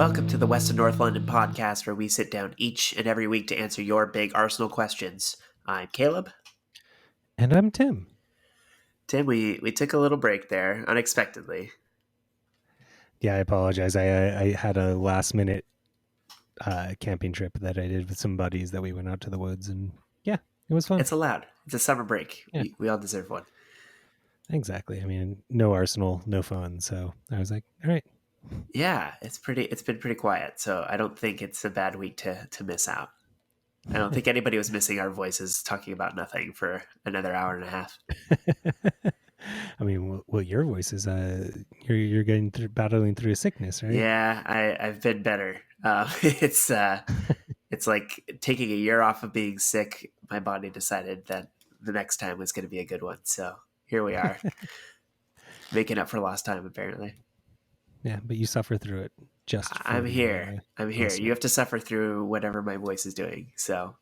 Welcome to the West and North London podcast, where we sit down each and every week to answer your big Arsenal questions. I'm Caleb. And I'm Tim. Tim, we took a little break there, unexpectedly. Yeah, I apologize. I had a last minute camping trip that I did with some buddies that we went out to the woods, and yeah, it was fun. It's allowed. It's a summer break. Yeah. We all deserve one. Exactly. I mean, no Arsenal, no fun. So I was like, all right. Yeah, it's been pretty quiet, so I don't think it's a bad week to miss out. I don't think anybody was missing our voices talking about nothing for another hour and a half. I mean, well, your voice is you're battling through a sickness, right? Yeah, I've been better. It's like taking a year off of being sick. My body decided that the next time was going to be a good one, so here we are, making up for lost time. Apparently, yeah, but you suffer through it. I'm here. You have to suffer through whatever my voice is doing. So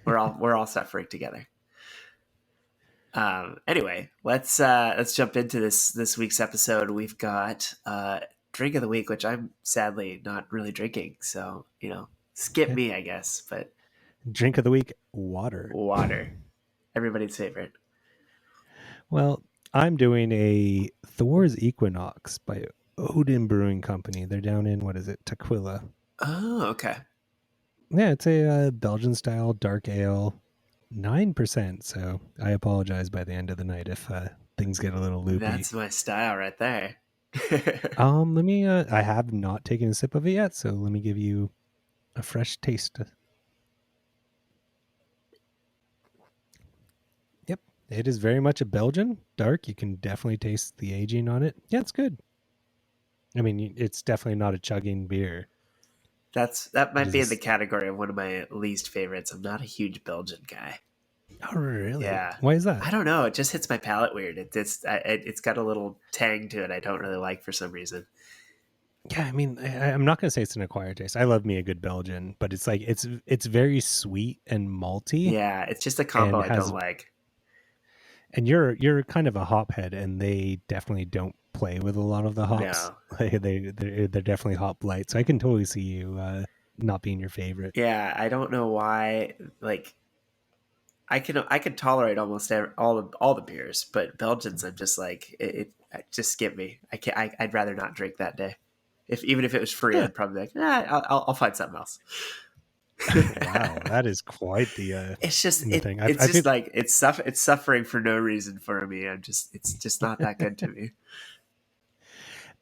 we're all suffering together. Anyway, let's jump into this week's episode. We've got drink of the week, which I'm sadly not really drinking. So skip me, I guess. But drink of the week, water. Everybody's favorite. Well, I'm doing a Thor's Equinox by Odin Brewing Company. They're down in, Tequila. Oh, okay. Yeah, it's a Belgian style dark ale, 9%. So I apologize by the end of the night if things get a little loopy. That's my style right there. Let me. I have not taken a sip of it yet, so let me give you a fresh taste. Yep, it is very much a Belgian dark. You can definitely taste the aging on it. Yeah, it's good. I mean, it's definitely not a chugging beer. That might be in the category of one of my least favorites. I'm not a huge Belgian guy. Oh, really? Yeah. Why is that? I don't know. It just hits my palate weird. It's got a little tang to it I don't really like for some reason. Yeah, I mean, I'm not going to say it's an acquired taste. I love me a good Belgian, but it's like it's very sweet and malty. Yeah, it's just a combo I don't like. And you're kind of a hop head, and they definitely don't play with a lot of the hops. No. They're definitely hop light, so I can totally see you not being your favorite. Yeah, I don't know why. Like, I can tolerate almost all the beers, but Belgians, I'm just like it just skip me. I'd rather not drink that day. Even if it was free, I'd probably be like, I'll find something else. Wow, that is quite the. It's just thing. It's suffering for no reason for me. It's just not that good to me.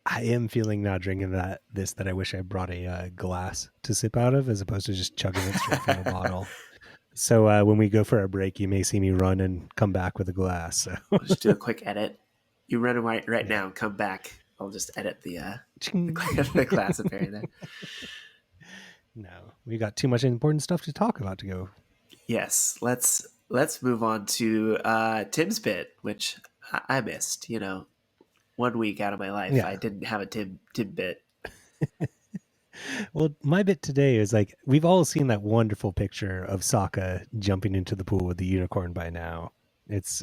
I am feeling now drinking that I wish I brought a glass to sip out of as opposed to just chugging it straight from the bottle. So when we go for our break, you may see me run and come back with a glass. So I'll just do a quick edit. You run right now and come back. I'll just edit the glass appearing there. No, we got too much important stuff to talk about to go. Yes, let's move on to Tim's bit, which I missed. 1 week out of my life, I didn't have a Tim bit. Well, my bit today is like, we've all seen that wonderful picture of Saka jumping into the pool with the unicorn by now. It's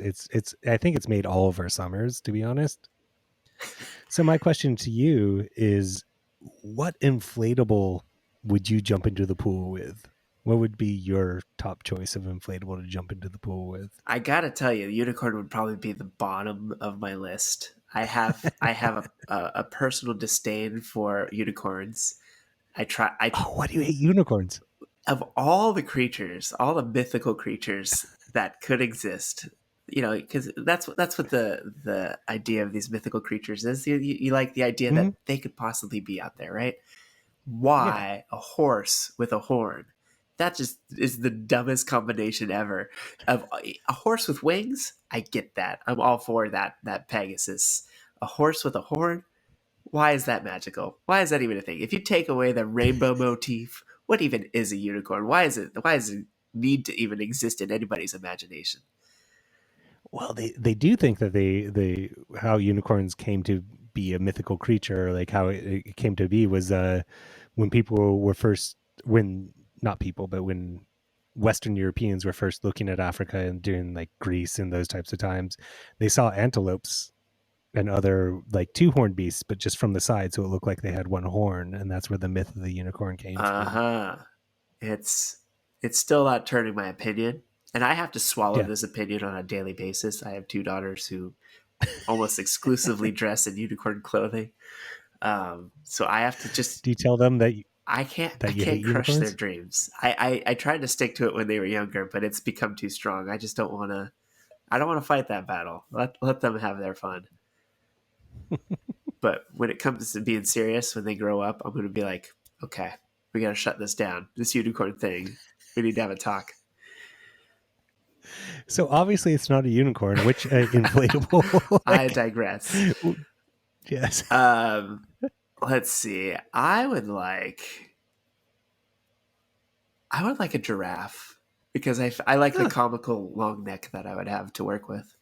I think it's made all of our summers, to be honest. So my question to you is, what inflatable would you jump into the pool with? What would be your top choice of inflatable to jump into the pool with? I gotta tell you, the unicorn would probably be the bottom of my list. I have a personal disdain for unicorns. Why do you hate unicorns? Of all the creatures, all the mythical creatures that could exist, because that's what the idea of these mythical creatures is. You like the idea that they could possibly be out there, right? Why a horse with a horn? That just is the dumbest combination ever. Of a horse with wings, I get that. I'm all for that Pegasus. A horse with a horn? Why is that magical? Why is that even a thing? If you take away the rainbow motif, what even is a unicorn? Why does it need to even exist in anybody's imagination? Well, they do think that they how unicorns came to be a mythical creature, like how it came to be was when people were first, when Western Europeans were first looking at Africa and doing like Greece and those types of times, they saw antelopes and other like two horned beasts, but just from the side, so it looked like they had one horn, and that's where the myth of the unicorn came from. Uh-huh. It's it's still not turning my opinion. And I have to swallow Yeah. this opinion on a daily basis. I have two daughters who almost exclusively dress in unicorn clothing. So I have to just Do you tell them that I you hate can't crush their unicorns? dreams. I tried to stick to it when they were younger, but it's become too strong. I just don't want to. I don't want to fight that battle. Let them have their fun. But when it comes to being serious, when they grow up, I'm going to be like, okay, we got to shut this down. This unicorn thing. We need to have a talk. So obviously it's not a unicorn, which inflatable. I digress. Yes. Let's see. I would like a giraffe because I like the comical long neck that I would have to work with.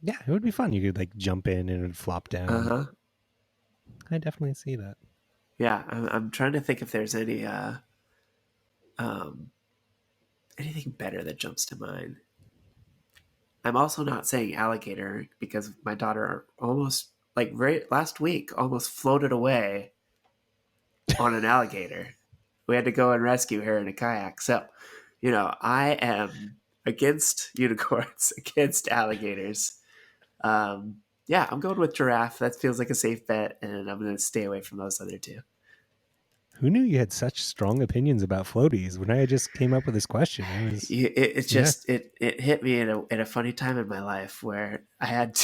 Yeah, it would be fun. You could like jump in and it would flop Uh down. huh. I definitely see that. Yeah, I'm trying to think if there's um, anything better that jumps to mind. I'm also not saying alligator because my daughter almost like very last week almost floated away on an alligator. We had to go and rescue her in a kayak. So, I am against unicorns, against alligators. Yeah, I'm going with giraffe. That feels like a safe bet, and I'm going to stay away from those other two. Who knew you had such strong opinions about floaties? When I just came up with this question, I was, It yeah. just it hit me in a funny time in my life where I had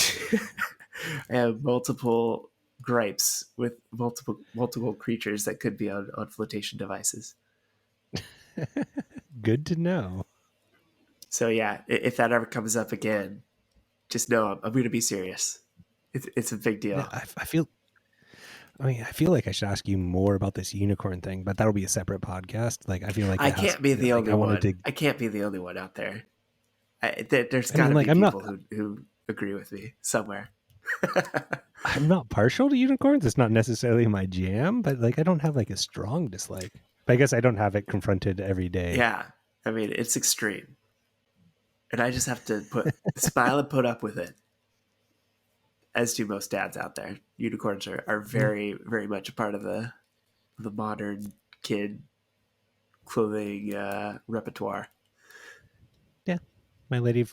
I have multiple gripes with multiple creatures that could be on flotation devices. Good to know. So yeah, if that ever comes up again, just know I'm going to be serious. It's a big Yeah, deal. I feel like I should ask you more about this unicorn thing, but that'll be a separate podcast. Like, I feel like I it has, can't be the like, only I want to one. dig. I can't be the only one out there. There's I got mean, to like, be people who agree with me somewhere. I'm not partial to unicorns. It's not necessarily my jam, but like, I don't have like a strong dislike. But I guess I don't have it confronted every day. Yeah, I mean it's extreme, and I just have to smile and put up with it. As do most dads out there. Unicorns are Yeah. very very much a part of the modern kid clothing repertoire. Yeah. My lady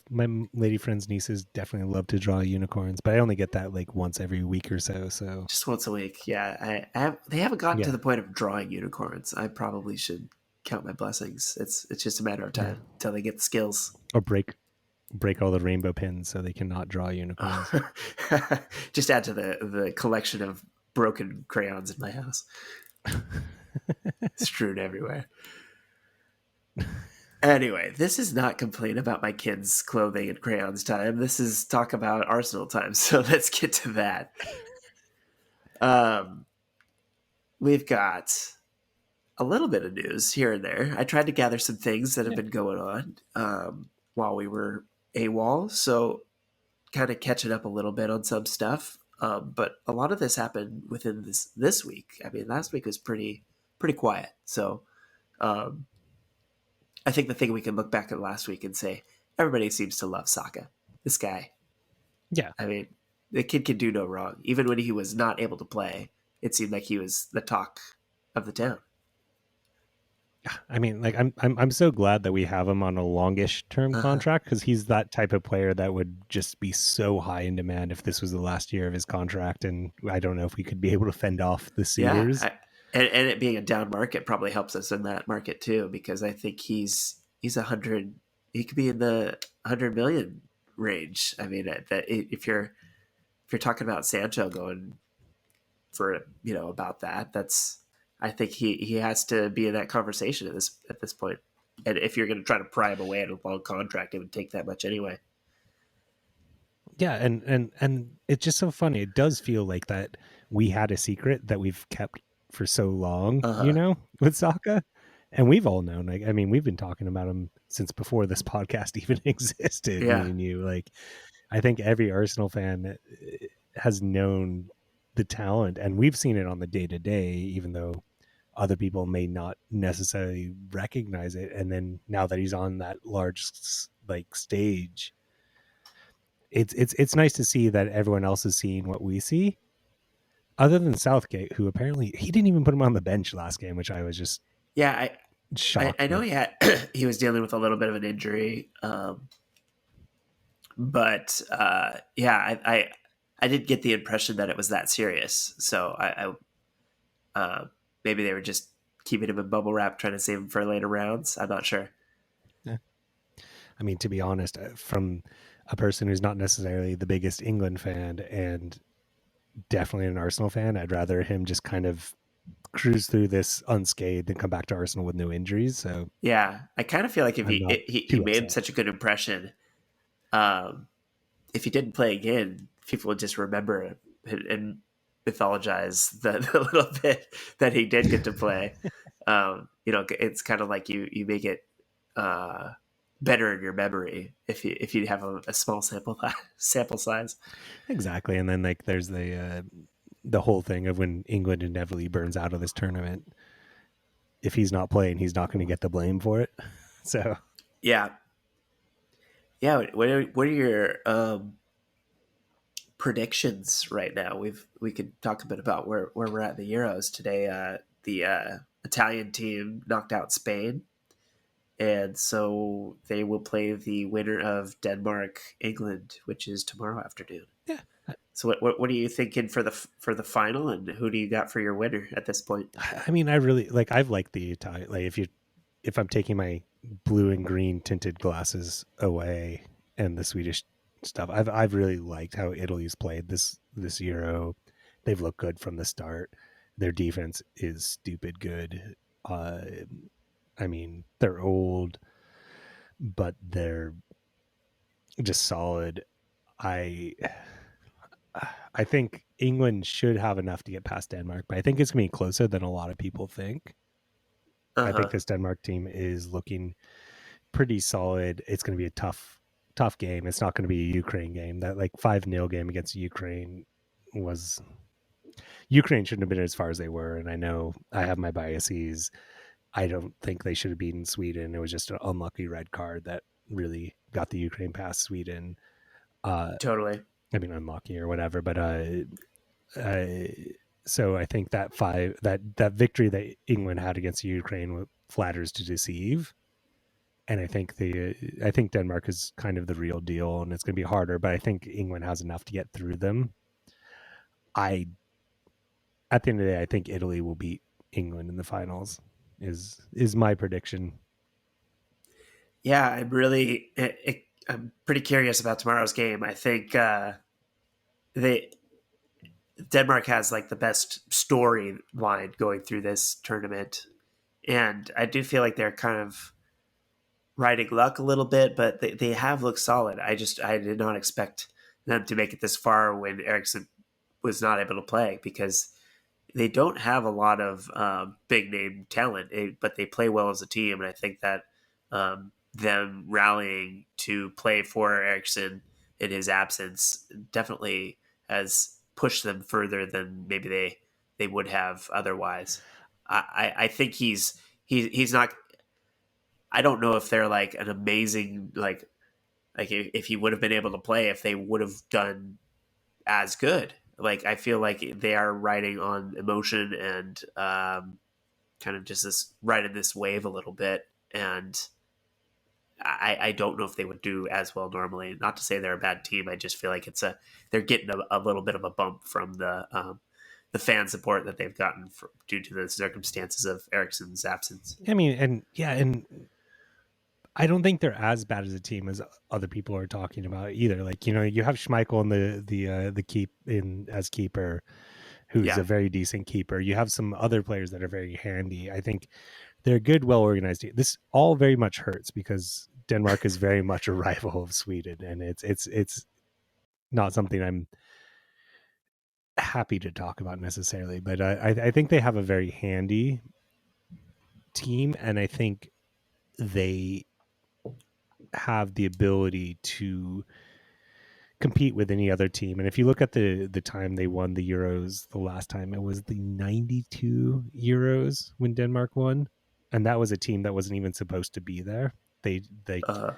friend's nieces definitely love to draw unicorns, but I only get that like once every week or so. So Just once a week, yeah. They haven't gotten to yeah, the point of drawing unicorns. I probably should count my blessings. It's just a matter of yeah. time until they get the skills. Or break all the rainbow pins so they cannot draw unicorns. Just add to the collection of broken crayons in my house, strewn everywhere. Anyway, this is not complain about my kids' clothing and crayons time. This is talk about Arsenal time. So let's get to that. Um, we've got a little bit of news here and there. I tried to gather some things that have Yeah. been going on while we were AWOL. So kind of catching up a little bit on some stuff. But a lot of this happened within this week. I mean, last week was pretty quiet. So um, I think the thing we can look back at last week and say everybody seems to love Saka. This guy. Yeah. I mean, the kid can do no wrong. Even when he was not able to play, it seemed like he was the talk of the town. I mean, like I'm so glad that we have him on a longish term Uh-huh. contract because he's that type of player that would just be so high in demand if this was the last year of his contract, and I don't know if we could be able to fend off the Yeah, suitors. and it being a down market probably helps us in that market too because I think he's 100. He could be in the 100 million range. I mean, that if you're talking about Sancho going for about that, that's I think he has to be in that conversation at this point. And if you're going to try to pry him away at a long contract, it would take that much anyway. Yeah, and it's just so funny. It does feel like that we had a secret that we've kept for so long, Uh huh. with Saka. And we've all known. Like, I mean, we've been talking about him since before this podcast even existed, me Yeah. and you. Like, I think every Arsenal fan has known the talent, and we've seen it on the day to day, even though other people may not necessarily recognize it. And then now that he's on that large like stage, it's nice to see that everyone else is seeing what we see. Other than Southgate, who apparently he didn't even put him on the bench last game, which I was just Yeah, I shocked know with. he had he was dealing with a little bit of an injury, but yeah, I did get the impression that it was that serious. So maybe they were just keeping him in bubble wrap, trying to save him for later rounds. I'm not sure. Yeah. I mean, to be honest, from a person who's not necessarily the biggest England fan and definitely an Arsenal fan, I'd rather him just kind of cruise through this unscathed and come back to Arsenal with no injuries. So Yeah, I kind of feel like if I'm not he too made upset. such a good impression, um, if he didn't play again, people would just remember it and mythologize the little bit that he did get to play. It's kind of like you make it uh, better in your memory if you have a small sample size. Exactly. And then like there's the whole thing of when England inevitably burns out of this tournament. If he's not playing, he's not going to get the blame for it. So Yeah, yeah. What are your predictions right now? We could talk a bit about where we're at in the Euros today. The Italian team knocked out Spain, and so they will play the winner of Denmark England, which is tomorrow afternoon. yeah, So what are you thinking for the final, and who do you got for your winner at this point? I mean, I really like. I've liked the Italian. Like if I'm taking my blue and green tinted glasses away and the Swedish stuff, I've really liked how Italy's played this Euro. They've looked good from the start. Their defense is stupid good. Uh, I mean, they're old, but they're just solid. I I think England should have enough to get past Denmark, but I think it's going to be closer than a lot of people think. Uh I think huh. this Denmark team is looking pretty solid. It's going to be a tough game. It's not going to be a Ukraine game. That like 5-0 game against Ukraine was Ukraine shouldn't have been as far as they were. And I know I have my biases. I don't think they should have beaten Sweden. It was just an unlucky red card that really got the Ukraine past Sweden. Uh, Totally. I mean, unlucky or whatever, but uh, so I think that victory that England had against Ukraine flatters to deceive, and I think Denmark is kind of the real deal, and it's going to be harder. But I think England has enough to get through them. I At the end of the day, I think Italy will beat England in the finals. Is my prediction. Yeah, I'm pretty curious about tomorrow's game. I think they Denmark has like the best storyline going through this tournament, and I do feel like they're kind of riding luck a little bit, but they have looked solid. I did not expect them to make it this far when Ericsson was not able to play because they don't have a lot of big name talent, but they play well as a team, and I think that them rallying to play for Ericsson in his absence definitely has pushed them further than maybe they would have otherwise. I think he's not. I don't know if they're like an amazing like if he would have been able to play if they would have done as good. Like I feel like they are riding on emotion and kind of just this riding this wave a little bit, and I don't know if they would do as well normally. Not to say they're a bad team. I just feel like they're getting a little bit of a bump from the fan support that they've gotten due to the circumstances of Ericsson's absence. I mean, and yeah, and I don't think they're as bad as a team as other people are talking about either. Like you have Schmeichel in the keep in as keeper, who's Yeah, a very decent keeper. You have some other players that are very handy. I think they're good, well organized. This all very much hurts because Denmark is very much a rival of Sweden, and it's not something I'm happy to talk about necessarily. But I think they have a very handy team, and I think they have the ability to compete with any other team. And if you look at the time they won the Euros, the last time it was the 92 Euros when Denmark won, and that was a team that wasn't even supposed to be there. They uh,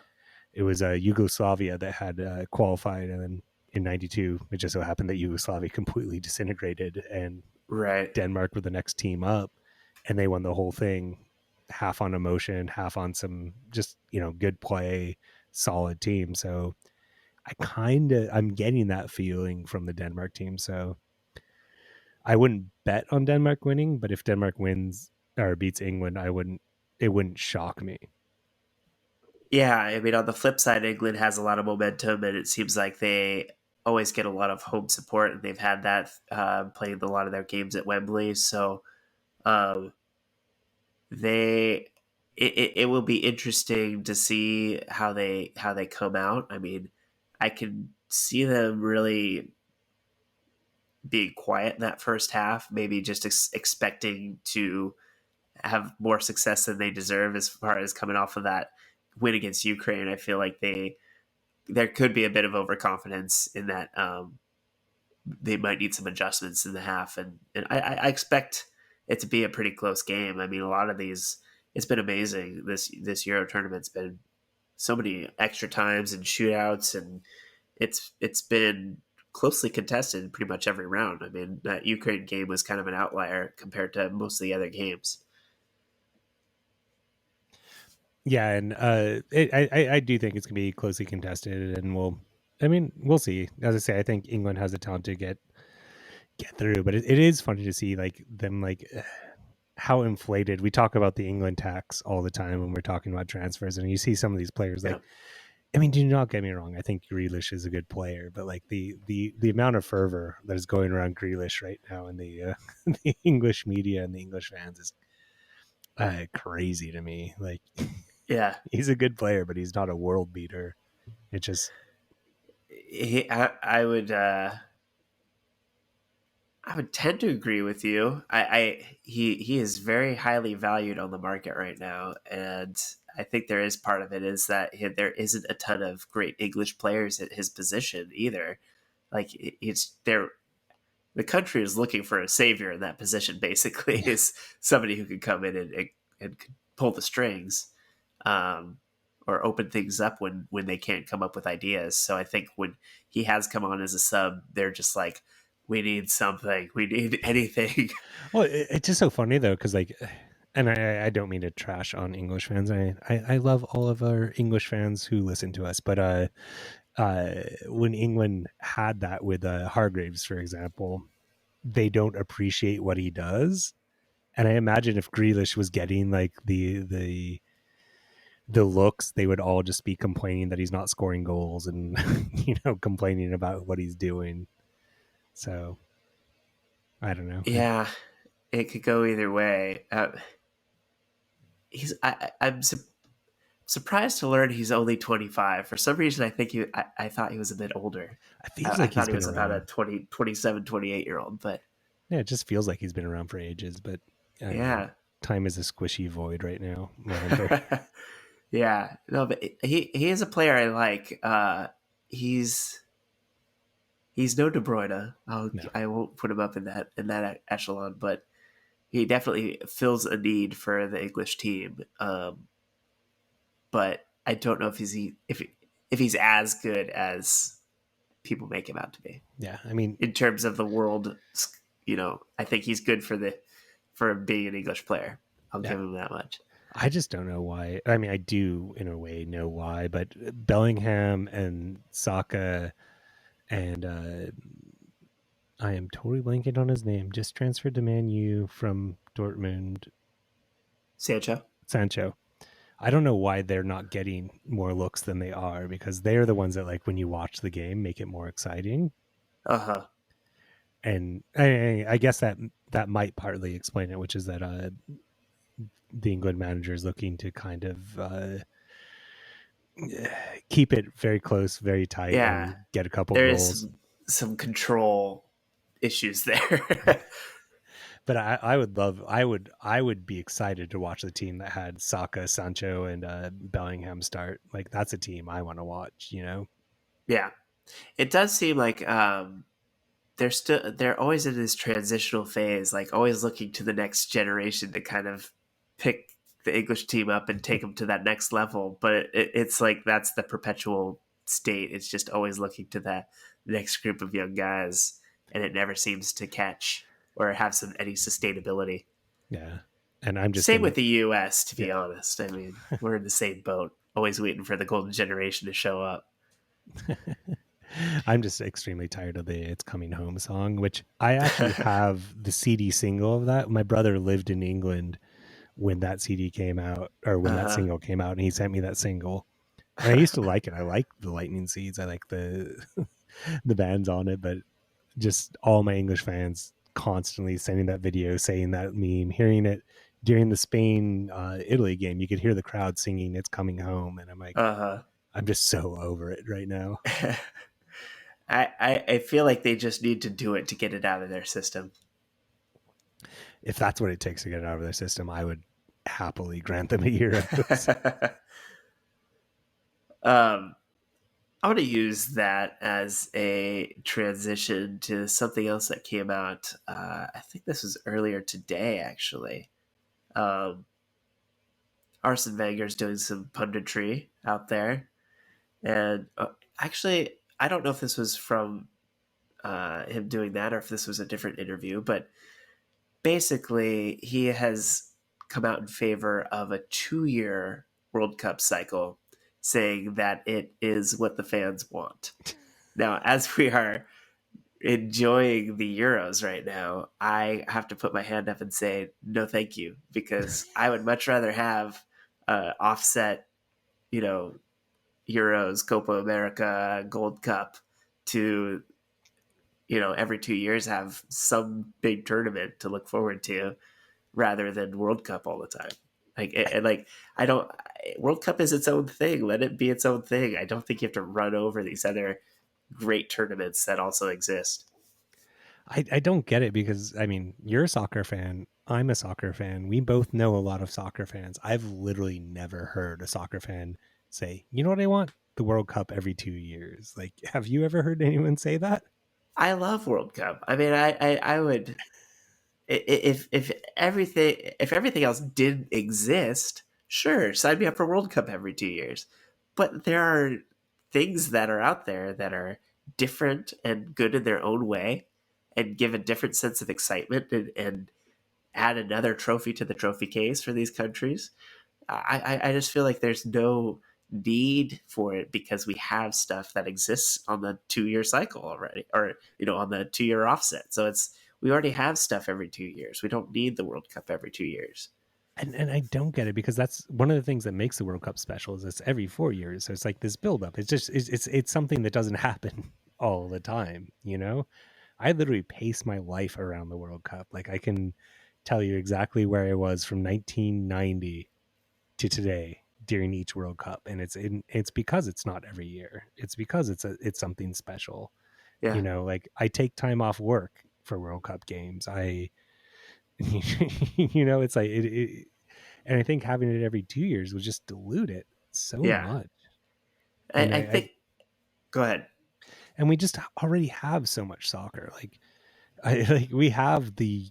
it was Yugoslavia that had qualified, and then in '92, it just so happened that Yugoslavia completely disintegrated, and Right. Denmark were the next team up, and they won the whole thing, half on emotion, half on some just good play, solid team. So I'm getting that feeling from the Denmark team. So I wouldn't bet on Denmark winning, but if Denmark wins or beats England, it wouldn't shock me. Yeah, I mean, on the flip side, England has a lot of momentum, and it seems like they always get a lot of home support, and they've had that playing a lot of their games at Wembley. So um, they it will be interesting to see how they come out. I mean, I can see them really being quiet in that first half, maybe just expecting to have more success than they deserve as far as coming off of that win against Ukraine. I feel like there could be a bit of overconfidence in that they might need some adjustments in the half, and I expect it to be a pretty close game. I mean, a lot of these, it's been amazing. This Euro tournament's been so many extra times and shootouts, and it's been closely contested in pretty much every round. I mean, that Ukraine game was kind of an outlier compared to most of the other games. Yeah, and I do think it's gonna be closely contested, and we'll see. As I say, I think England has the talent to get through, but it is funny to see like them like how inflated. We talk about the England tax all the time when we're talking about transfers, and you see some of these players Yeah, like. I mean, do not get me wrong. I think Grealish is a good player, but like the amount of fervor that is going around Grealish right now in the the English media and the English fans is crazy to me. Like yeah. he's a good player, but he's not a world beater. It just I would. I would tend to agree with you. He is very highly valued on the market right now, and I think there is part of it is that there isn't a ton of great English players at his position either. Like it's there, the country is looking for a savior in that position. Basically, yeah. is somebody who can come in and pull the strings, um, or open things up when they can't come up with ideas. So I think when he has come on as a sub, they're just like, we need something, we need anything. Well, it's just so funny though, because like, and I don't mean to trash on English fans. I love all of our English fans who listen to us, but when England had that with Hargraves, for example, they don't appreciate what he does. And I imagine if Grealish was getting like the looks, they would all just be complaining that he's not scoring goals and complaining about what he's doing. So I don't know. Yeah, it could go either way. I'm surprised to learn he's only 25. For some reason, I thought he was a bit older. It feels I like he's thought he been was about a around. 27, 28-year-old, but Yeah, it just feels like he's been around for ages, but I don't know. yeah. Time is a squishy void right now, momentary. Yeah, no, but he is a player I like. He's no De Bruyne. No. I won't put him up in that echelon, but he definitely fills a need for the English team. But I don't know if he's as good as people make him out to be Yeah, I mean, in terms of the world. I think he's good for being an English player. I'll yeah. give him that much. I just don't know why. I mean, I do in a way know why, but Bellingham and Saka and I am totally blanking on his name. Just transferred to Man U from Dortmund. Sancho. Sancho. I don't know why they're not getting more looks than they are, because they're the ones that, like, when you watch the game, make it more exciting. Uh huh. And I guess that might partly explain it, which is that the England manager is looking to kind of keep it very close, very tight, Yeah, and get a couple there is goals. some control issues there. But I would be excited to watch the team that had Saka, Sancho, and Bellingham start. Like that's a team I want to watch. Yeah, it does seem like they're always in this transitional phase, like always looking to the next generation to kind of pick the English team up and take them to that next level. But it's like that's the perpetual state. It's just always looking to that next group of young guys, and it never seems to catch or have any sustainability. Yeah. And I'm just Same in, with the U.S. To be yeah. honest, I mean, we're in the same boat, always waiting for the golden generation to show up. I'm just extremely tired of the It's Coming Home song, which I actually have the CD single of that. My brother lived in England when that CD came out, or when that Uh single came out, and he sent me that single. And I used to like it. I like the Lightning Seeds. I like the the bands on it, but just all my English fans constantly sending that video, saying that meme, hearing it during the Spain Italy game. You could hear the crowd singing "It's Coming Home," and I'm like, huh. I'm just so over it right now. I feel like they just need to do it to get it out of their system. If that's what it takes to get it out of their system, I would happily grant them a Euros. um, I want to use that as a transition to something else that came out. I think this was earlier today, actually. Um, Arsene Wenger's doing some punditry out there, and actually, I don't know if this was from him doing that or if this was a different interview, but basically, he has come out in favor of a 2-year World Cup cycle, saying that it is what the fans want. Now, as we are enjoying the Euros right now, I have to put my hand up and say, no, thank you, because I would much rather have offset, you know, Euros, Copa America, Gold Cup to, every 2 years have some big tournament to look forward to rather than World Cup all the time. Like I don't. World Cup is its own thing. Let it be its own thing. I don't think you have to run over these other great tournaments that also exist. I don't get it because, I mean, you're a soccer fan. I'm a soccer fan. We both know a lot of soccer fans. I've literally never heard a soccer fan say, you know what I want? The World Cup every 2 years. Like, have you ever heard anyone say that? I love World Cup. I mean, I would if everything else didn't exist, sure, sign me up for World Cup every 2 years. But there are things that are out there that are different and good in their own way, and give a different sense of excitement and add another trophy to the trophy case for these countries. I just feel like there's no need for it because we have stuff that exists on the 2-year cycle already, or on the 2-year offset. So we already have stuff every 2 years. We don't need the World Cup every 2 years. And I don't get it because that's one of the things that makes the World Cup special is it's every 4 years. So it's like this buildup. It's just it's something that doesn't happen all the time, you know? I literally pace my life around the World Cup. Like I can tell you exactly where I was from 1990 to today during each World Cup, and it's because it's not every year. It's because it's something special. You Yeah, know, like I take time off work for World Cup games. I it's like and I think having it every 2 years would just dilute it so yeah. much. I, And I I think. Go ahead. and we just already have so much soccer. Like like we have the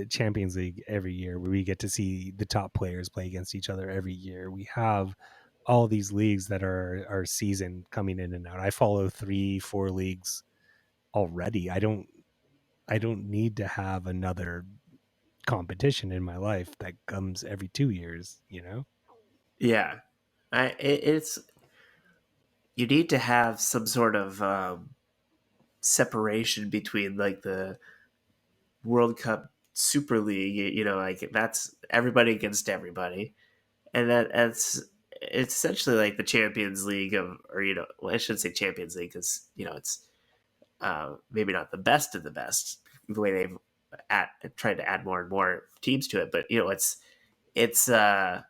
Champions League every year where we get to see the top players play against each other every year. We have all these leagues that are season coming in and out. I follow 3-4 leagues already. I don't need to have another competition in my life that comes every 2 years, you know? Yeah, it's you need to have some sort of separation between like the World Cup Super League. Like that's everybody against everybody, and it's essentially like the Champions League of, or well, I shouldn't say Champions League because it's maybe not the best of the best the way they've tried to add more and more teams to it, but it's I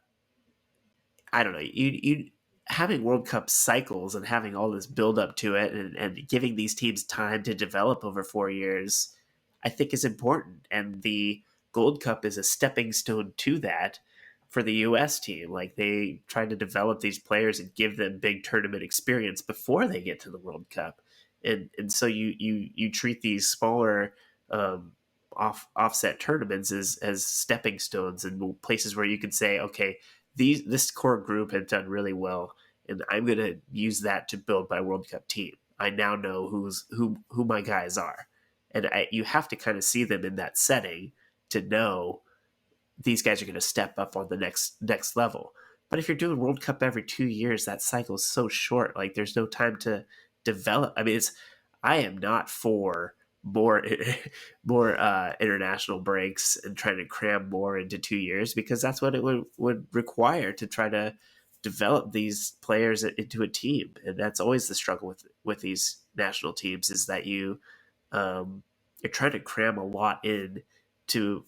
don't know, you having World Cup cycles and having all this build up to it, and giving these teams time to develop over 4 years, I think is important. And the Gold Cup is a stepping stone to that for the US team. Like they try to develop these players and give them big tournament experience before they get to the World Cup. And so you treat these smaller offset tournaments as stepping stones and places where you can say, okay, this core group has done really well, and I'm going to use that to build my World Cup team. I now know who my guys are, and you have to kind of see them in that setting to know these guys are going to step up on the next level. But if you're doing World Cup every 2 years, that cycle is so short. Like there's no time to develop. I mean, I am not for more more international breaks and trying to cram more into 2 years, because that's what it would require to try to develop these players into a team. And that's always the struggle with these national teams, is that you're trying to cram a lot in to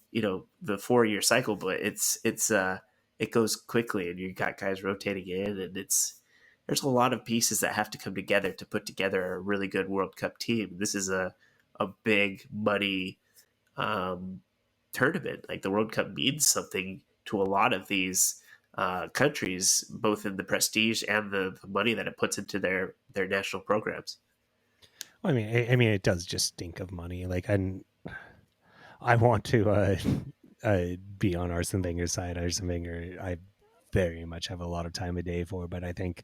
the 4 year cycle, but it goes quickly, and you got guys rotating in, and there's a lot of pieces that have to come together to put together a really good World Cup team. This is a big money tournament. Like the World Cup means something to a lot of these countries, both in the prestige and the money that it puts into their national programs. Well, I mean, it does just stink of money. Like, I want to be on Arsene Wenger's side. Arsene Wenger, I very much have a lot of time a day for, but I think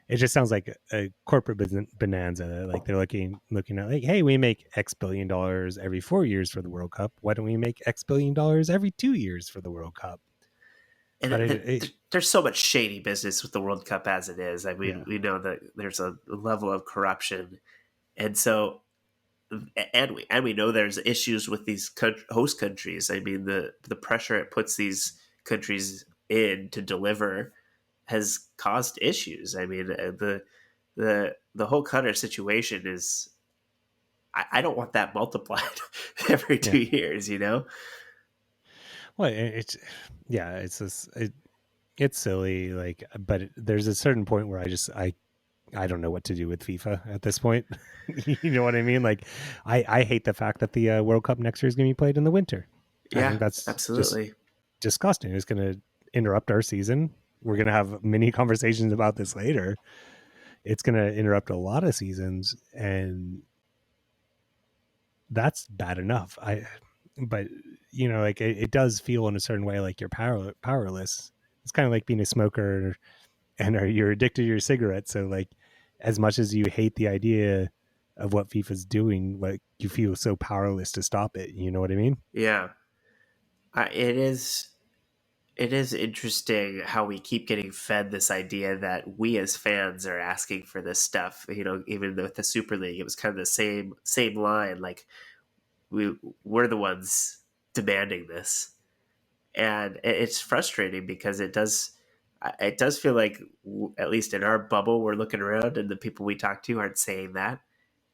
it just sounds like a corporate bonanza. Like they're looking at like, hey, we make X billion dollars every 4 years for the World Cup. Why don't we make X billion dollars every 2 years for the World Cup? And But there's so much shady business with the World Cup as it is. I mean, yeah, we know that there's a level of corruption, and so we know there's issues with these host countries. I mean, the pressure it puts these countries in to deliver has caused issues. I mean, the whole Qatar situation is. I don't want that multiplied every yeah. 2 years. Well, it's silly. Like, but there's a certain point where I don't know what to do with FIFA at this point. You know what I mean? Like, I hate the fact that the World Cup next year is going to be played in the winter. I Yeah, think that's just absolutely. disgusting. It's going to interrupt our season. We're going to have many conversations about this later. It's going to interrupt a lot of seasons, and that's bad enough. But like it does feel in a certain way like you're powerless. It's kind of like being a smoker and you're addicted to your cigarette. So like, as much as you hate the idea of what FIFA's doing, like you feel so powerless to stop it. You know what I mean? Yeah, it is. It is interesting how we keep getting fed this idea that we as fans are asking for this stuff. Even with the Super League, it was kind of the same line. Like we're the ones demanding this, and it's frustrating because it does feel like, at least in our bubble, we're looking around and the people we talk to aren't saying that.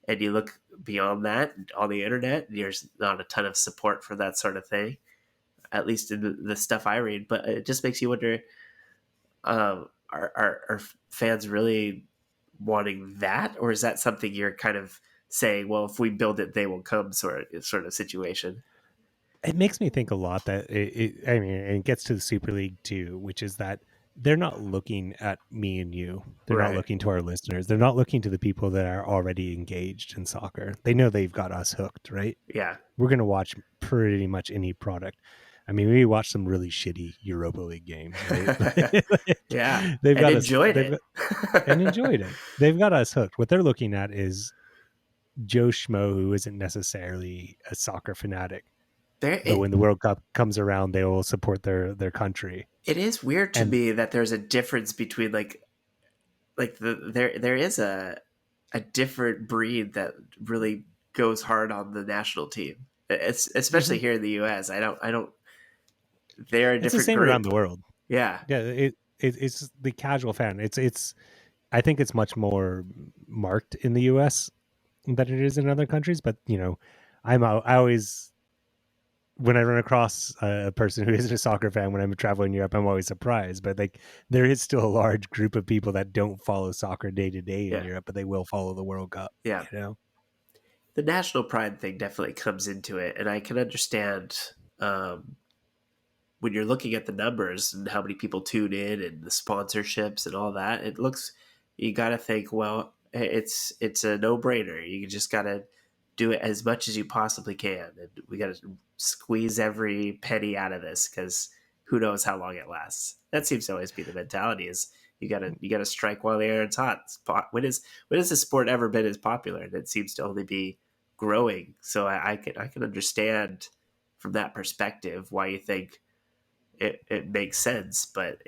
And you look beyond that on the internet, and there's not a ton of support for that sort of thing, at least in the stuff I read. But it just makes you wonder, are fans really wanting that? Or is that something you're kind of saying, well, if we build it, they will come sort of situation? It makes me think a lot that I mean, and it gets to the Super League too, which is that they're not looking at me and you. They're not Right. looking to our listeners. They're not looking to the people that are already engaged in soccer. They know they've got us hooked, right? Yeah. We're going to watch pretty much any product. I mean, we watched some really shitty Europa League games, right? Yeah. They've And got us. enjoyed They've it. got, and enjoyed it. They've got us hooked. What they're looking at is Joe Schmo, who isn't necessarily a soccer fanatic, there but it, when the World Cup comes around, they will support their country. it is weird to And me that there's a difference between there is a different breed that really goes hard on the national team. It's especially mhm. here in the US. I don't they're a It's the different same around group. the world. Yeah. Yeah, it's the casual fan. It's I think it's much more marked in the U.S. than it is in other countries. But I always, when I run across a person who isn't a soccer fan when I'm traveling Europe, I'm always surprised. But like, there is still a large group of people that don't follow soccer day to day in Yeah. Europe, but they will follow the World Cup. Yeah. You know? The national pride thing definitely comes into it, and I can understand um when you're looking at the numbers and how many people tune in and the sponsorships and all that. You got to think, well, it's a no-brainer. You just got to do it as much as you possibly can, and we got to squeeze every penny out of this because who knows how long it lasts. That seems to always be the mentality: is you gotta strike while the iron's hot. When has the sport ever been as popular? And it seems to only be growing. So I can understand from that perspective why you think it makes sense, but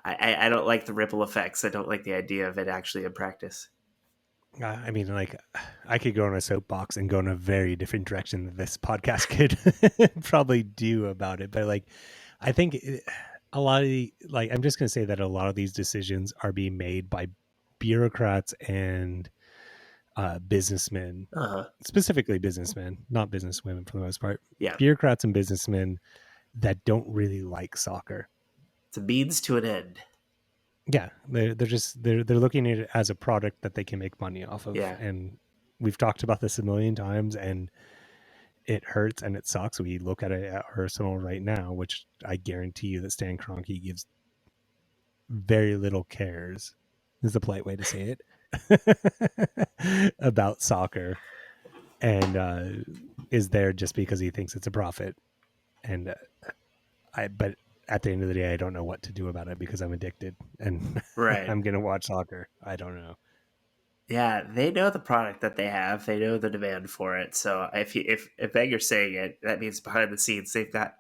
I don't like the ripple effects. I don't like the idea of it actually in practice. I mean, like, I could go on a soapbox and go in a very different direction than this podcast could probably do about it. But like, I think a lot of like, I'm just going to say that a lot of these decisions are being made by bureaucrats and businessmen, Uh huh. specifically businessmen, not businesswomen for the most part. Yeah, Bureaucrats and businessmen that don't really like soccer. it's a means to an end. Yeah, they're looking at it as a product that they can make money off of, Yeah, and we've talked about this a million times, and it hurts and it sucks. We look at it at Arsenal right now, which I guarantee you that Stan Kroenke gives very little cares, is the polite way to say it, about soccer, and is there just because he thinks it's a profit. And but at the end of the day, I don't know what to do about it because I'm addicted and right. I'm gonna watch soccer. I don't know. Yeah, they know the product that they have. They know the demand for it. So if Wenger's saying it, that means behind the scenes they've got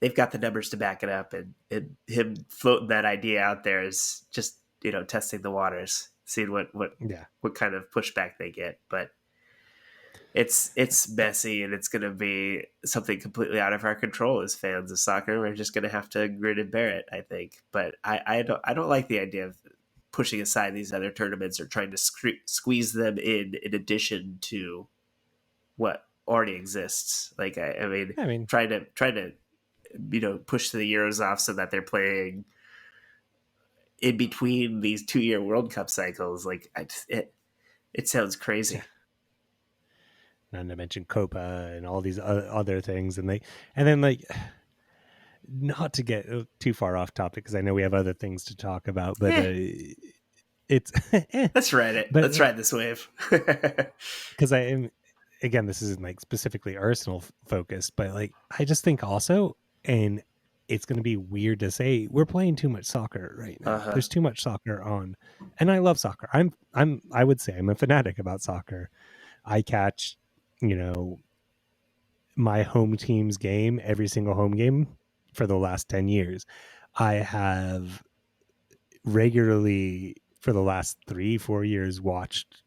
the numbers to back it up. And him floating that idea out there is just testing the waters, seeing Yeah, what kind of pushback they get. But it's messy, and it's going to be something completely out of our control as fans of soccer. We're just going to have to grin and bear it, I think. But I don't like the idea of pushing aside these other tournaments or trying to squeeze them in addition to what already exists. Like I mean, I mean, trying to push the Euros off so that they're playing in between these 2-year World Cup cycles. Like it sounds yeah. crazy. Not to mention Copa and all these other things, and then like, not to get too far off topic because I know we have other things to talk about, but Eh, it's let's ride it. but Let's ride this wave. because I am, again, this isn't like specifically Arsenal focused, but like I just think also, and it's going to be weird to say, we're playing too much soccer right Uh now. huh. There's too much soccer on, and I love soccer. I would say I'm a fanatic about soccer. I catch, you know, my home team's game, every single home game for the last 10 years. I have regularly for the last 3-4 years watched,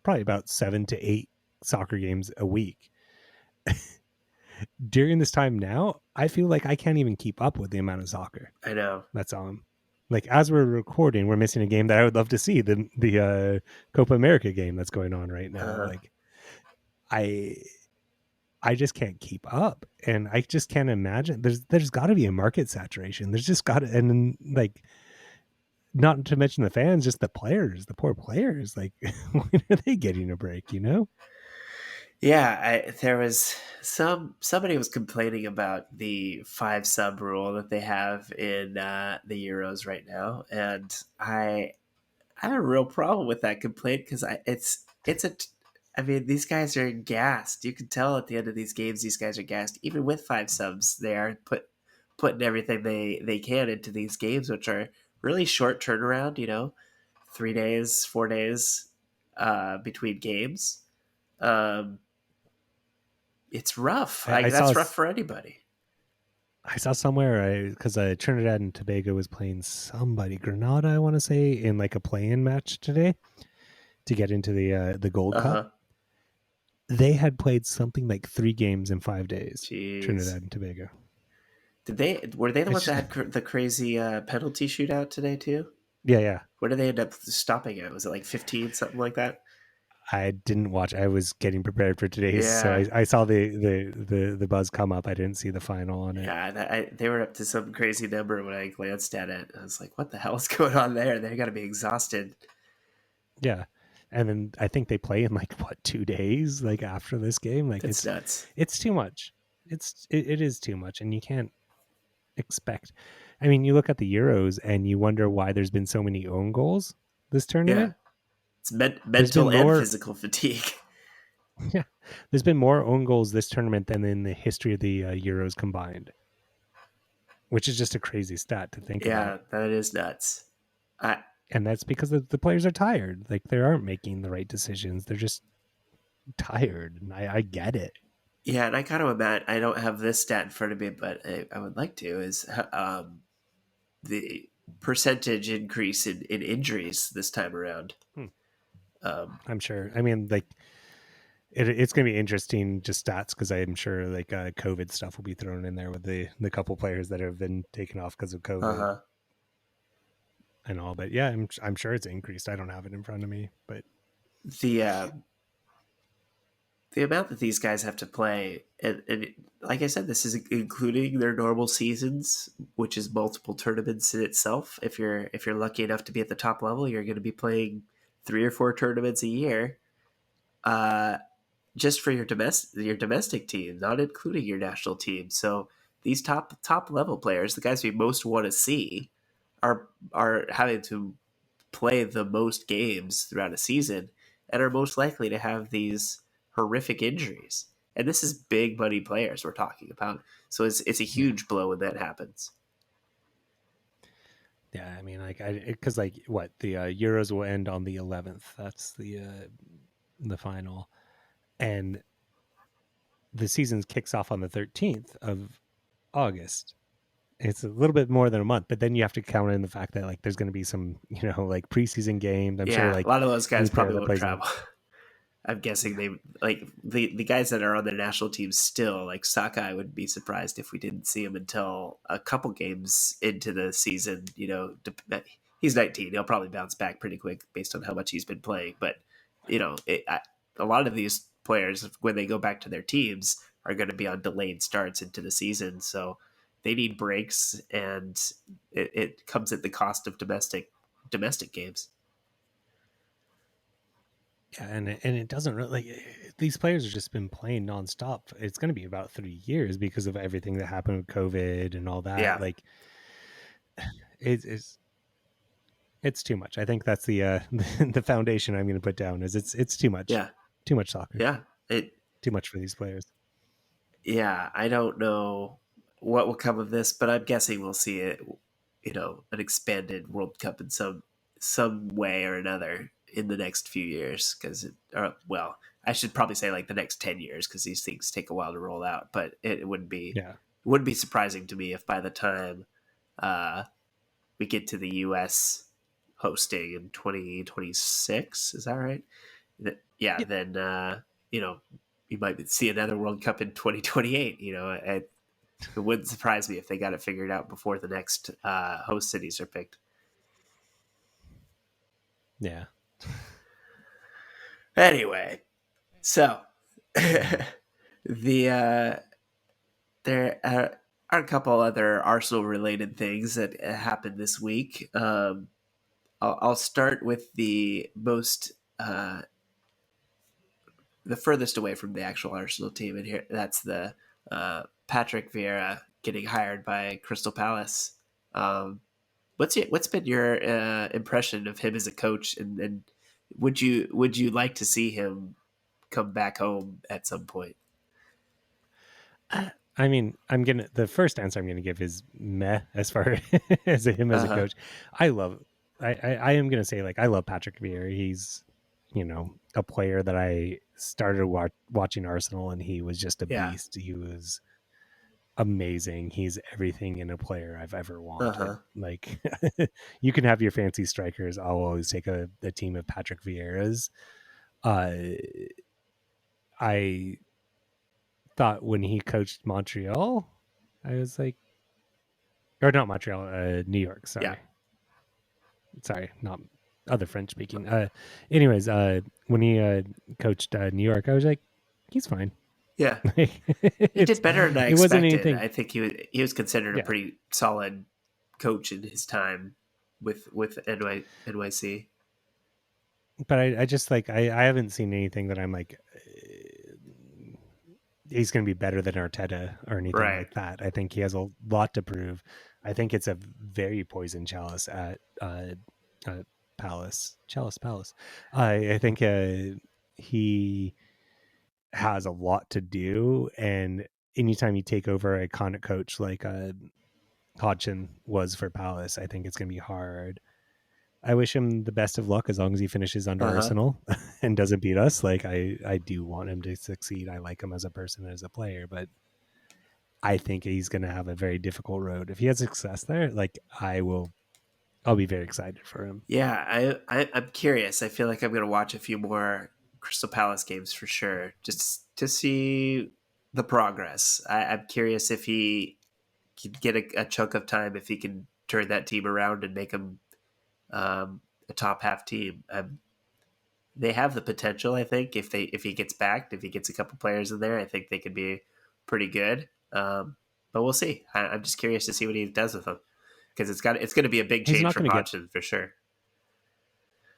probably about 7 to 8 soccer games a week. During this time now, I feel like I can't even keep up with the amount of soccer I know. that's on. Like, as we're recording, we're missing a game that I would love to see, the Copa America game that's going on right now. Uh, Like, I I just can't keep up, and I just can't imagine. There's got to be a market saturation. There's just got to, and then, like, not to mention the fans, just the players, the poor players. Like, when are they getting a break? yeah, there was somebody was complaining about the 5 sub rule that they have in the Euros right now, and I have a real problem with that complaint because I mean, these guys are gassed. You can tell at the end of these games, these guys are gassed. Even with 5 subs, they are putting everything they can into these games, which are really short turnaround. 3 days, 4 days between games. Um, it's rough. I, Like I saw that's rough for anybody. I saw somewhere, because Trinidad and Tobago was playing somebody, Grenada, I want to say, in like a play-in match today to get into the Gold Uh Cup. huh. They had played something like 3 games in 5 days. Jeez. Trinidad and Tobago. Were they the It's ones that just, had the crazy penalty shootout today too? yeah, yeah. Where did they end up stopping it? Was it like 15, something like that? I didn't watch. I was getting prepared for today's, so Yeah, I saw the buzz come up. I didn't see the final on it. yeah. They were up to some crazy number when I glanced at it. I was like, "What the hell is going on there?" They got to be exhausted. Yeah, and then I think they play in like what 2 days, like after this game. Like, That's nuts. it's too much. It is too much, and you can't expect. I mean, you look at the Euros and you wonder why there's been so many own goals this Yeah, tournament. It's There's been mental and more. physical fatigue. Yeah, there's been more own goals this tournament than in the history of the Euros combined, which is just a crazy stat to think about. Yeah, that is nuts. I And that's because the players are tired. Like they aren't making the right decisions. They're just tired, and I get it. Yeah, and I kind of imagine, I don't have this stat in front of me, but I would like to, is the percentage increase in injuries this time around. Hmm. Um, I'm sure. I mean, like it's going to be interesting just stats because I'm sure like COVID stuff will be thrown in there with the couple players that have been taken off because of COVID uh-huh. and all. But yeah, I'm sure it's increased. I don't have it in front of me, but The the amount that these guys have to play, and like I said, this is including their normal seasons, which is multiple tournaments in itself. If you're lucky enough to be at the top level, you're going to be playing 3 or 4 tournaments a year, uh, just for your domestic team, not including your national team. So these top level players, the guys we most want to see, are having to play the most games throughout a season and are most likely to have these horrific injuries. And this is big money players we're talking about. So it's a yeah, huge blow when that happens. yeah. I mean, like because like what the Euros will end on the 11th. That's the final, and the season kicks off on the 13th of August. It's a little bit more than a month, but then you have to count in the fact that like there's going to be some like preseason games. I'm sure Yeah, a like lot of those guys any player probably that won't plays in travel. I'm guessing they like the guys that are on the national team still, like Saka. I wouldn't be surprised if we didn't see him until a couple games into the season. He's 19. He'll probably bounce back pretty quick based on how much he's been playing. But a lot of these players, when they go back to their teams, are going to be on delayed starts into the season. So they need breaks, and it comes at the cost of domestic games. yeah, and it doesn't really these players have just been playing nonstop. It's going to be about 3 years because of everything that happened with COVID and all that. Yeah, Like it's it's too much. I think that's the the foundation I'm going to put down is it's yeah, too much soccer, yeah. It too much for these players. Yeah, I don't know what will come of this, but I'm guessing we'll see it, an expanded World Cup in some way or another in the next few years. Well, I should probably say like the next 10 years because these things take a while to roll out. But it Yeah, wouldn't be surprising to me if by the time uh, we get to the U.S. hosting in 2026, is that right? Yeah, yeah, then you might see another World Cup in 2028. It wouldn't surprise me if they got it figured out before the next host cities are picked. yeah. Anyway, so Mhm. the there are a couple other Arsenal related things that happened this week. I'll start with the furthest away from the actual Arsenal team, and here that's the Patrick Vieira getting hired by Crystal Palace. Um, what's been your impression of him as a coach, and would you like to see him come back home at some point? I mean, I'm gonna the first answer I'm gonna give is meh as far as him as Uh a huh. coach. I love I am gonna say like I love Patrick Vieira. He's a player that I started watching Arsenal and he was just a Yeah. beast. He was amazing. He's everything in a player I've ever Uh wanted. huh. Like you can have your fancy strikers. I'll always take a team of Patrick Vieiras. Uh, I thought when he coached Montreal, I was like, or not Montreal, New York. Yeah. Sorry, not other French speaking. Anyways, when he coached New York, I was like, he's fine. Yeah. He it's did better than I it wasn't expected. anything. I think he was considered a Yeah, pretty solid coach in his time with NYC. but I just like I haven't seen anything that I'm like he's going to be better than Arteta or anything Right. like that. I think he has a lot to prove. I think it's a very poison chalice at Chalice Palace. I think he has a lot to do, and anytime you take over a iconic coach like Hodgson was for Palace, I think it's going to be hard. I wish him the best of luck as long as he finishes under Uh-huh. Arsenal and doesn't beat us. Like I do want him to succeed. I like him as a person and as a player, but I think he's going to have a very difficult road. If he has success there, like I'll be very excited for him. Yeah, I'm curious. I feel like I'm going to watch a few more Crystal Palace games for sure, just to see the progress. I'm curious if he can get a chunk of time, if he can turn that team around and make them a top half team. They have the potential, I think, if he gets backed, if he gets a couple players in there, I think they could be pretty good. But we'll see. I'm just curious to see what he does with them because it's going to be a big He's change not from going to get Hodgson for sure.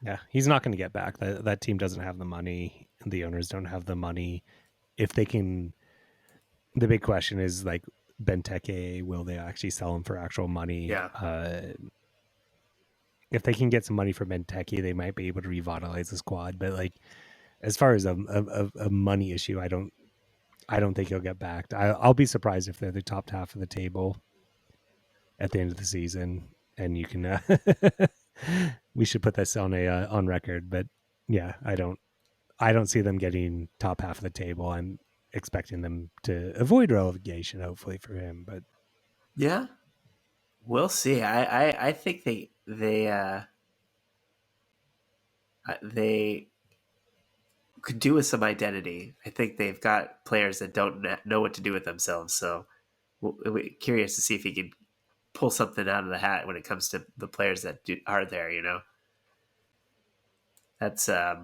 Yeah, he's not going to get back. That team doesn't have the money. The owners don't have the money. If they can, the big question is like Benteke, will they actually sell him for actual money? Yeah. If they can get some money for Benteke, they might be able to revitalize the squad. But like, as far as a money issue, I don't think he'll get backed. I'll be surprised if they're the top half of the table at the end of the season. And you can, we should put this on record. But yeah, I don't see them getting top half of the table. I'm expecting them to avoid relegation, hopefully for him. But Yeah, we'll see. I think they could do with some identity. I think they've got players that don't know what to do with themselves. So we're curious to see if he can pull something out of the hat when it comes to the players that are there. That's that's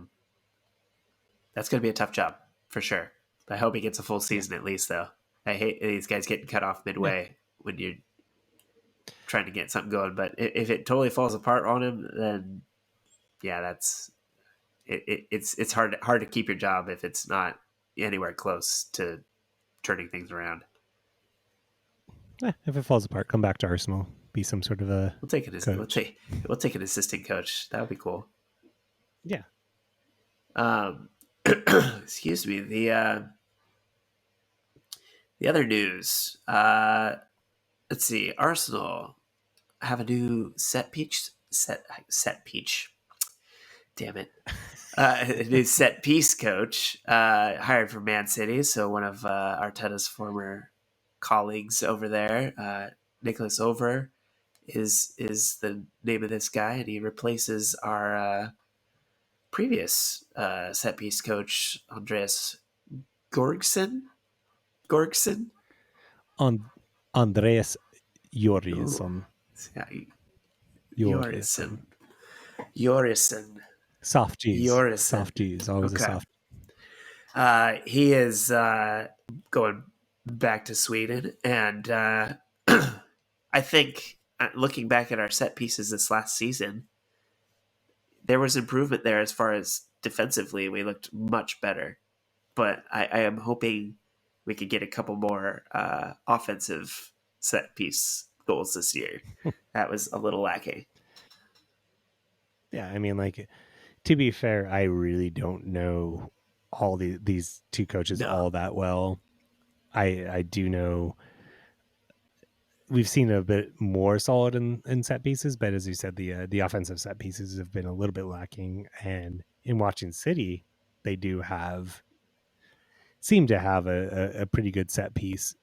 going to be a tough job for sure. I hope he gets a full yeah, season at least, though. I hate these guys getting cut off yeah, midway when you're trying to get something going. But if it totally falls apart on him, then yeah, it's hard to keep your job if it's not anywhere close to turning things around. if it falls apart, come back to Arsenal, be some sort of a We'll take it. coach. We'll take an assistant coach. That would be cool. Yeah, Um, excuse me. The other news. Let's see. Arsenal have a new set peach. Damn it. A new set piece coach hired from Man City. So one of Arteta's former colleagues over there, Nicholas Over, is the name of this guy, and he replaces our previous set piece coach, Andreas Gorgson. Gorgson. on Andreas Ooh, Jorgensen. yeah, Jorgensen. Jorison. Jorison. Soft Jorison. G's, always a Okay. soft. He is going back to Sweden, and I think looking back at our set pieces this last season, there was improvement there as far as defensively. We looked much better, but I am hoping we could get a couple more offensive set piece goals this year. That was a little lacking. Yeah, I mean, like to be fair, I really don't know these two coaches No, all that well. I do know we've seen a bit more solid in set pieces, but as you said, the offensive set pieces have been a little bit lacking. And in watching City, they do have seem to have a pretty good set piece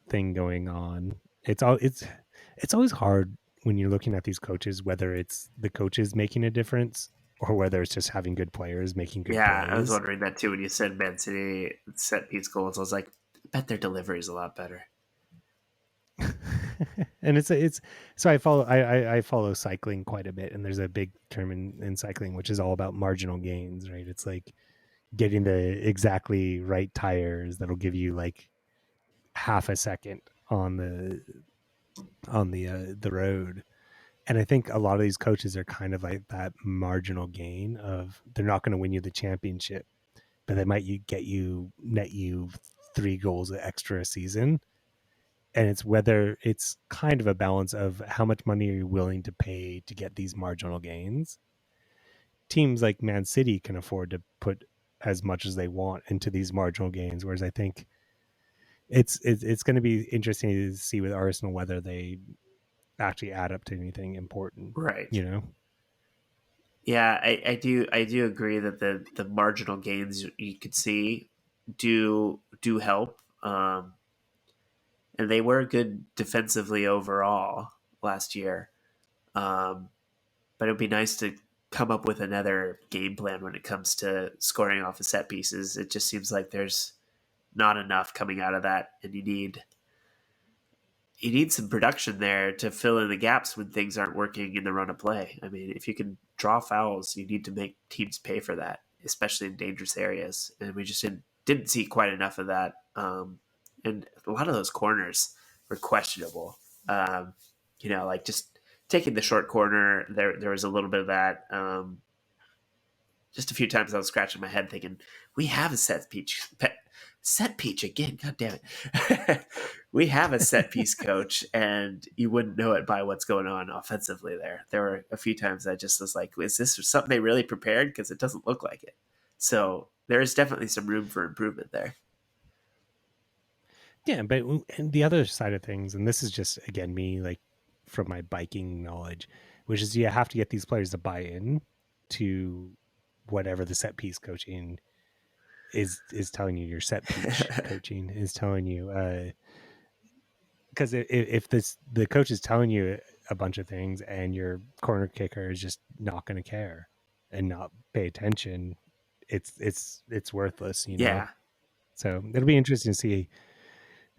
thing going on. It's always hard when you're looking at these coaches, whether it's the coaches making a difference or whether it's just having good players making good yeah, I was plays. wondering that too when you said Man City set piece goals. I was like, I bet their delivery is a lot better. And it's so I follow cycling quite a bit, and there's a big term in cycling which is all about marginal gains, right? It's like getting the exactly right tires that'll give you like half a second on the road. And I think a lot of these coaches are kind of like that marginal gain of they're not going to win you the championship, but they might net you 3 goals extra a season. And it's whether it's kind of a balance of how much money are you willing to pay to get these marginal gains. teams like Man City can afford to put as much as they want into these marginal gains, whereas I think it's going to be interesting to see with Arsenal whether they actually add up to anything important. Right. You know, Yeah, I do agree that the marginal gains you could see do help. And they were good defensively overall last year. Um, but it would be nice to come up with another game plan when it comes to scoring off of set pieces. It just seems like there's not enough coming out of that, and you need some production there to fill in the gaps when things aren't working in the run of play. I mean, if you can draw fouls, you need to make teams pay for that, especially in dangerous areas. And we just didn't see quite enough of that. And a lot of those corners were questionable. Like just taking the short corner, there was a little bit of that. Just a few times I was scratching my head thinking, we have a set piece again. God damn it. We have a set piece coach, and you wouldn't know it by what's going on offensively there. There were a few times I just was like, is this something they really prepared? Because it doesn't look like it. So there is definitely some room for improvement there. yeah. But and the other side of things, and this is just again me like from my biking knowledge, which is you have to get these players to buy in to whatever the set piece coaching is telling you. Your set piece coaching is telling you, because if the coach is telling you a bunch of things and your corner kicker is just not going to care and not pay attention, it's worthless, you know. Yeah. So it'll be interesting to see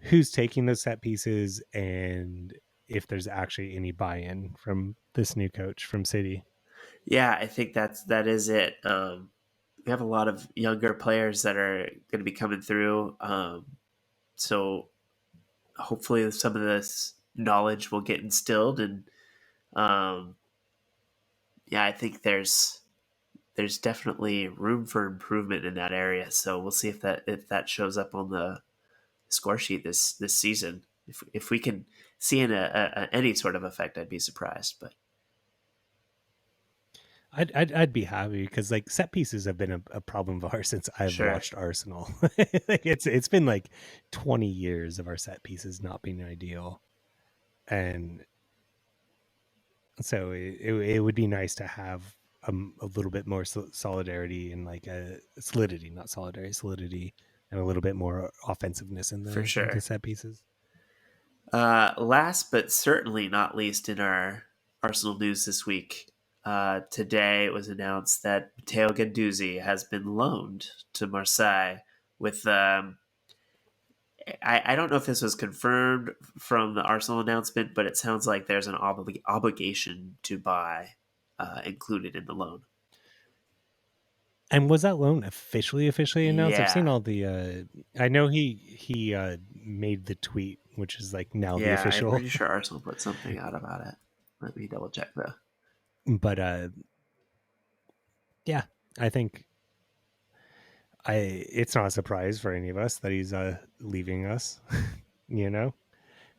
who's taking those set pieces and if there's actually any buy-in from this new coach from City. Yeah, I think that is it. We have a lot of younger players that are going to be coming through. So hopefully some of this knowledge will get instilled, and um, yeah, I think there's definitely room for improvement in that area. So we'll see if that shows up on the score sheet this season. If we can see any sort of effect, I'd be surprised. But I'd be happy because like set pieces have been a problem of ours since I've sure, watched Arsenal. Like it's been like 20 years of our set pieces not being ideal, and so it would be nice to have a little bit more solidarity and like a solidity, not solidarity, solidity, and a little bit more offensiveness in for the sure. set pieces. Last but certainly not least in our Arsenal news this week, today it was announced that Matteo Guendouzi has been loaned to Marseille with. I don't know if this was confirmed from the Arsenal announcement, but it sounds like there's an obligation to buy included in the loan. And was that loan officially announced? I've seen Yeah, all the. I know he made the tweet, which is like now the yeah, I'm official. pretty sure Arsenal put something out about it. Let me double check though. But yeah, I think I it's not a surprise for any of us that he's leaving us. You know,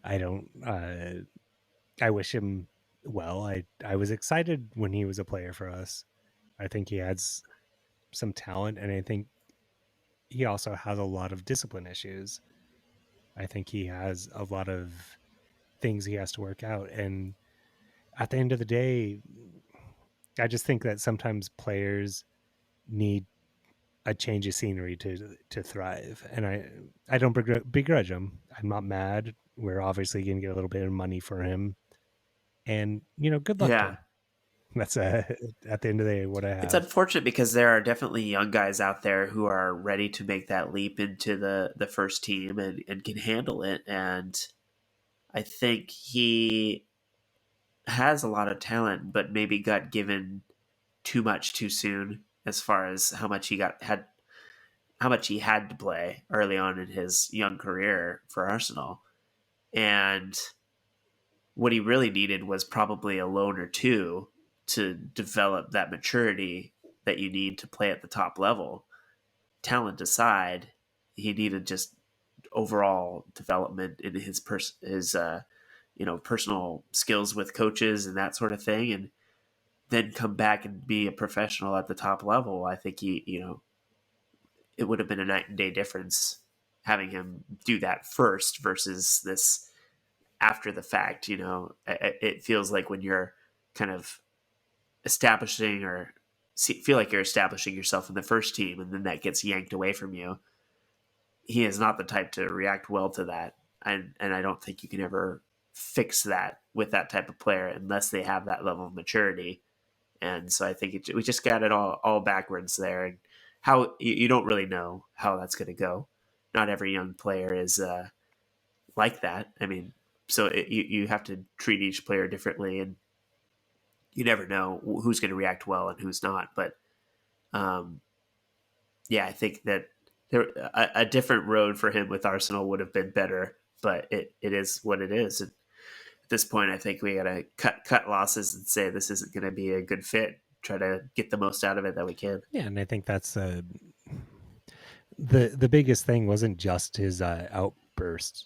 I don't. I wish him well. I was excited when he was a player for us. I think he has some talent, and I think he also has a lot of discipline issues. I think he has a lot of things he has to work out, and at the end of the day, I just think that sometimes players need a change of scenery to thrive, and I don't begrudge him. I'm not mad. We're obviously going to get a little bit of money for him, and good luck to Yeah, him. That's at the end of the day what I it's have. unfortunate because there are definitely young guys out there who are ready to make that leap into the first team and can handle it. And I think he has a lot of talent, but maybe got given too much too soon as far as how much he had to play early on in his young career for Arsenal. And what he really needed was probably a loan or two to develop that maturity that you need to play at the top level. Talent aside, he needed just overall development in his personal skills with coaches and that sort of thing. And then come back and be a professional at the top level, I think it would have been a night and day difference having him do that first versus this after the fact. It feels like when you're kind of establishing or feel like you're establishing yourself in the first team and then that gets yanked away from you, he is not the type to react well to that. And I don't think you can ever fix that with that type of player unless they have that level of maturity. And so I think we just got it all backwards there. And how you don't really know how that's going to go. Not every young player is like that. I mean, so you have to treat each player differently, and you never know who's going to react well and who's not. But um, yeah, I think that a different road for him with Arsenal would have been better. But it is what it is. And at this point, I think we got to cut losses and say this isn't going to be a good fit. Try to get the most out of it that we can. Yeah, and I think that's the biggest thing wasn't just his outburst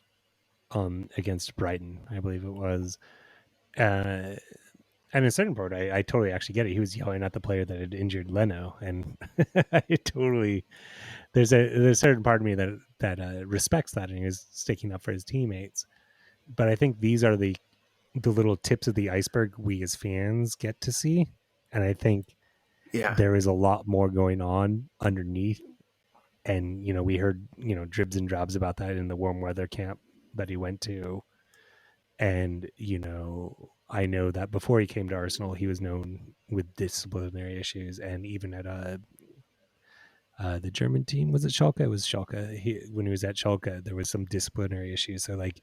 against Brighton, I believe it was. And at a certain point, I totally actually get it. He was yelling at the player that had injured Leno, and I totally there's a certain part of me that respects that and is sticking up for his teammates. But I think these are the little tips of the iceberg we as fans get to see, and I think Yeah. there is a lot more going on underneath. And we heard dribs and drabs about that in the warm weather camp that he went to. And I know that before he came to Arsenal, he was known with disciplinary issues, and even at the German team, was it Schalke? It was Schalke. When he was at Schalke, there was some disciplinary issues. So like,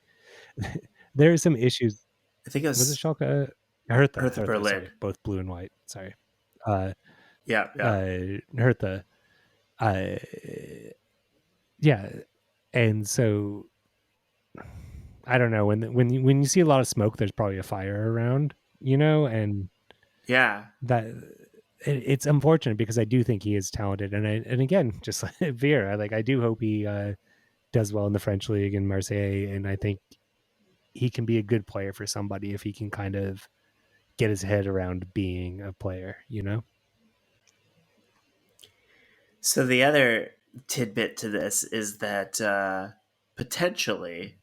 there are some issues. I think it Was it was Schalke? Hertha, Hertha Hertha. Berlin. Sorry, both blue and white. Sorry, uh, Yeah, yeah. Hertha. Uh, yeah, and so I don't know when you see a lot of smoke, there's probably a fire around, and Yeah. that it's unfortunate because I do think he is talented, and again, just like Vieira, like I do hope he does well in the French league in Marseille, and I think he can be a good player for somebody if he can kind of get his head around being a player. So the other tidbit to this is that potentially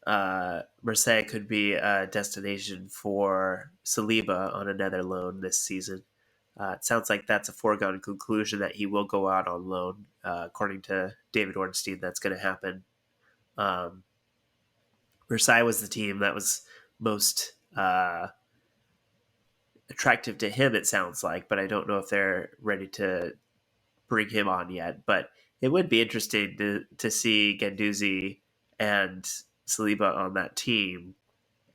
Marseille could be a destination for Saliba on another loan this season. It sounds like that's a foregone conclusion that he will go out on loan. According to David Ornstein, that's going to happen. Um, Marseille was the team that was most attractive to him, it sounds like, but I don't know if they're ready to bring him on yet. But it would be interesting to see Guendouzi and Saliba on that team,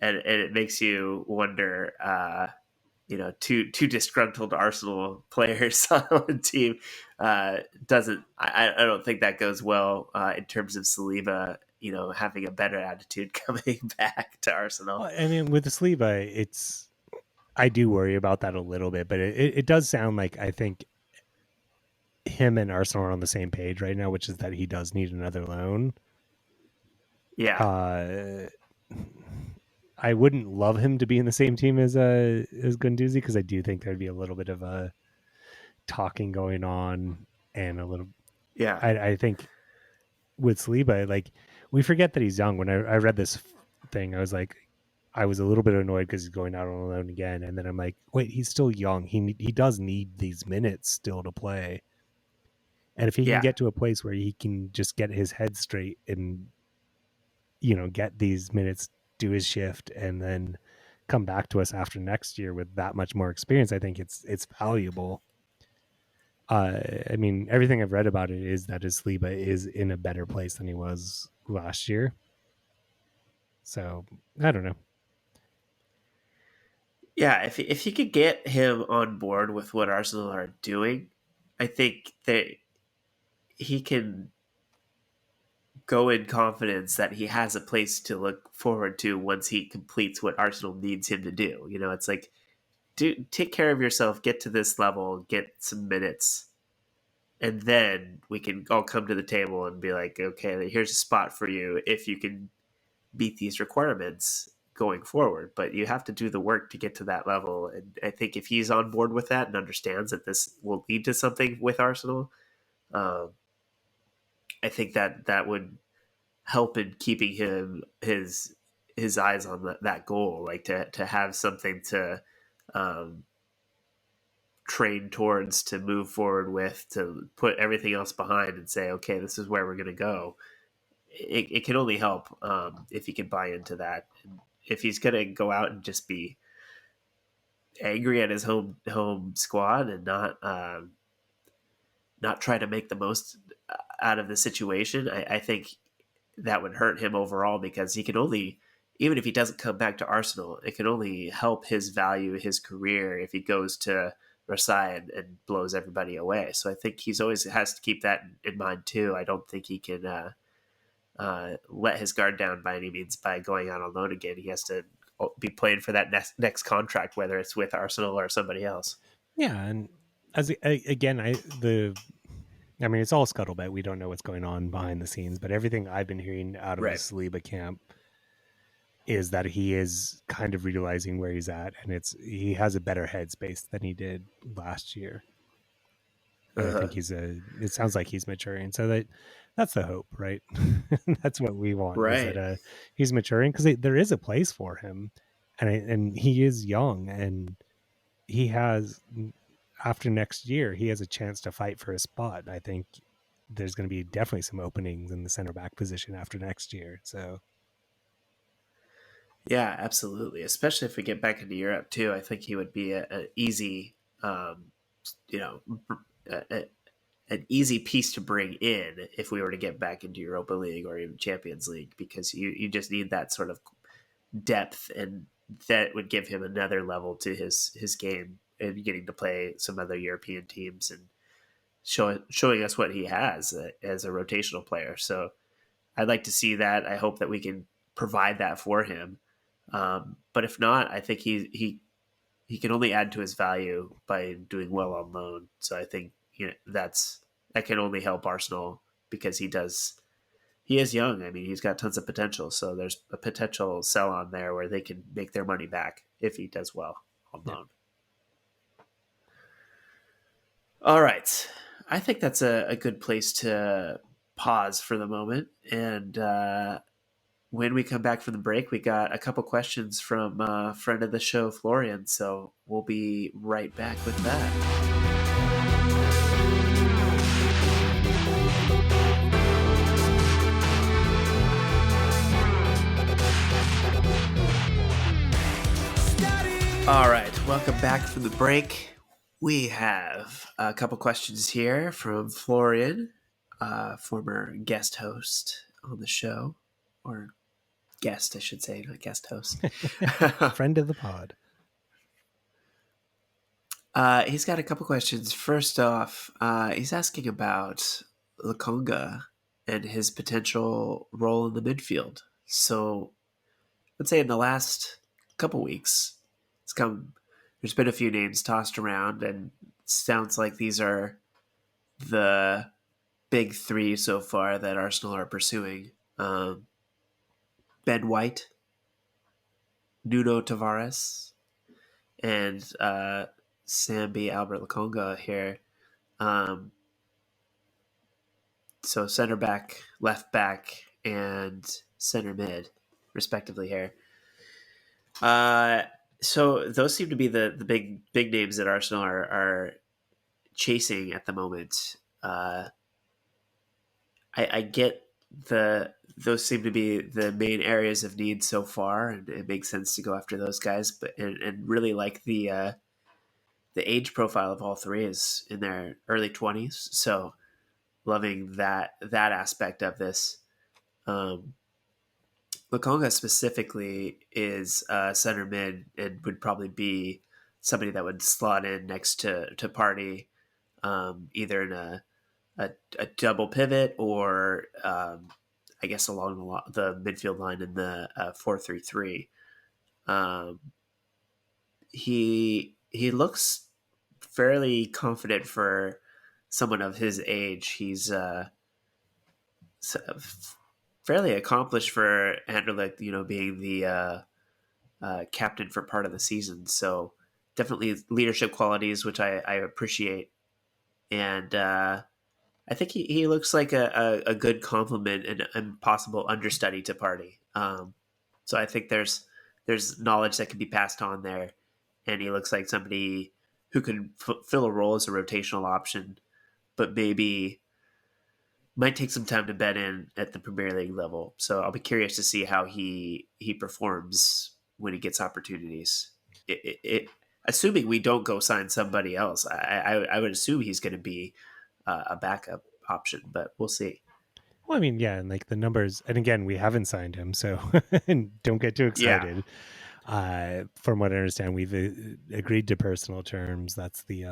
and it makes you wonder. Two disgruntled Arsenal players on one team doesn't. I don't think that goes well in terms of Saliba. Having a better attitude coming back to Arsenal. Well, I mean, with the Saliba, I do worry about that a little bit, but it does sound like I think him and Arsenal are on the same page right now, which is that he does need another loan. Yeah, I wouldn't love him to be in the same team as Guendouzi, because I do think there'd be a little bit of a talking going on, and a little. yeah, I think with Saliba, like, we forget that he's young. When I read this thing, I was like, I was a little bit annoyed because he's going out on a loan again, and then I'm like, wait, he's still young. He does need these minutes still to play, and if he can yeah. get to a place where he can just get his head straight and get these minutes, do his shift, and then come back to us after next year with that much more experience, I think it's valuable. I mean, everything I've read about it is that his Saliba is in a better place than he was last year. So I don't know. Yeah, if you could get him on board with what Arsenal are doing, I think that he can go in confidence that he has a place to look forward to once he completes what Arsenal needs him to do. It's like take care of yourself, get to this level, get some minutes, and then we can all come to the table and be like, okay, here's a spot for you if you can meet these requirements. going forward. But you have to do the work to get to that level. And I think if he's on board with that and understands that this will lead to something with Arsenal, um, I think that would help in keeping his eyes on that goal, like to have something to um, train towards, to move forward with, to put everything else behind and say, okay, this is where we're going to go. It can only help if he can buy into that. And if he's going to go out and just be angry at his home squad and not try to make the most out of the situation, I think that would hurt him overall, because he can only, even if he doesn't come back to Arsenal, it can only help his value, his career, if he goes to Versailles and blows everybody away. So I think he's always has to keep that in mind too. I don't think he can let his guard down by any means by going out on loan again. He has to be playing for that next contract, whether it's with Arsenal or somebody else. Yeah, and again, it's all scuttlebutt. We don't know what's going on behind the scenes, but everything I've been hearing out of the Right. Saliba camp is that he is kind of realizing where he's at, and he has a better headspace than he did last year. And I think it sounds like he's maturing. So that's the hope, right? That's what we want, is Right. that he's maturing, because there is a place for him, and he is young, and he has, after next year, he has a chance to fight for a spot. I think there's going to be definitely some openings in the center back position after next year. So Yeah, absolutely. Especially if we get back into Europe too, I think he would be an easy, you know, a, an easy piece to bring in if we were to get back into Europa League or even Champions League, because you just need that sort of depth, and that would give him another level to his game, and getting to play some other European teams and showing us what he has as a rotational player. So I'd like to see that. I hope that we can provide that for him. But if not, I think he can only add to his value by doing well on loan. So I think that can only help Arsenal, because he is young. I mean, he's got tons of potential. So there's a potential sell on there where they can make their money back if he does well on yeah. loan. All right. I think that's a good place to pause for the moment. And when we come back from the break, we got a couple questions from a friend of the show, Florian. So we'll be right back with that. All right, welcome back from the break. We have a couple questions here from Florian, former guest host on the show, or guest, I should say, not guest host. Friend of the pod. He's got a couple questions. First off, he's asking about Lokonga and his potential role in the midfield. So, let's say in the last couple weeks, there's been a few names tossed around, and it sounds like these are the big three so far that Arsenal are pursuing. Ben White, Nuno Tavares, and Sambi Albert Lokonga here. So center back, left back, and center mid, respectively here. So those seem to be the big names that Arsenal are chasing at the moment. I get those seem to be the main areas of need so far, and it makes sense to go after those guys. But and really like the age profile of all three is in their early 20s. So loving that aspect of this. Lokonga specifically is center mid and would probably be somebody that would slot in next to Party, either in a double pivot or I guess along the midfield line in the 4-3-3. He looks fairly confident for someone of his age. He's fairly accomplished for Anderlecht, being the captain for part of the season. So definitely leadership qualities, which I appreciate. And I think he looks like a good complement and possible understudy to Party. So I think there's knowledge that can be passed on there, and he looks like somebody who can fill a role as a rotational option, but maybe might take some time to bed in at the Premier League level. So I'll be curious to see how he performs when he gets opportunities. Assuming we don't go sign somebody else, I would assume he's going to be a backup option, but we'll see. Well, I mean, yeah, and like the numbers, and again, we haven't signed him, so don't get too Yeah, excited. From what I understand, we've agreed to personal terms. That's the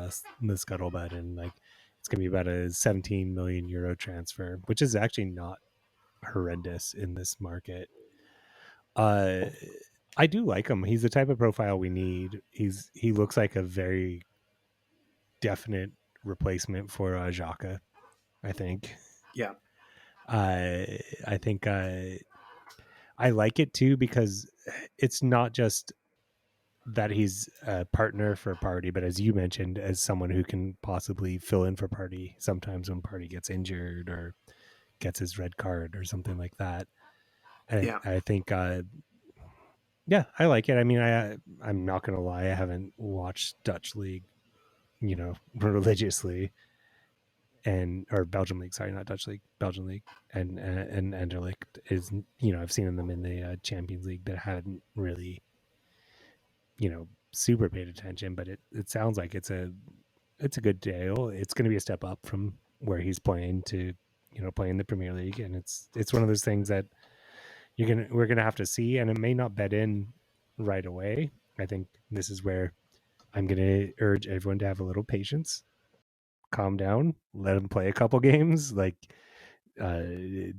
scuttlebutt, and like it's gonna be about a 17 million euro transfer, which is actually not horrendous in this market. Uh, I do like him. He's the type of profile we need. He looks like a very definite replacement for Xhaka. I think. yeah, I think I like it too because it's not just that he's a partner for Party, but as you mentioned, as someone who can possibly fill in for Party sometimes when Party gets injured or gets his red card or something like that. And yeah, I think, yeah, I like it. I mean, I'm not gonna lie, I haven't watched Dutch league, religiously, and or Belgium league. Sorry, not Dutch league, Belgian league, and Anderlecht is I've seen them in the Champions League, but hadn't really super paid attention. But it sounds like it's a good deal. It's going to be a step up from where he's playing to playing the Premier League, and it's one of those things that we're gonna have to see, and it may not bed in right away. I think this is where I'm going to urge everyone to have a little patience, calm down, let him play a couple games. Like, uh,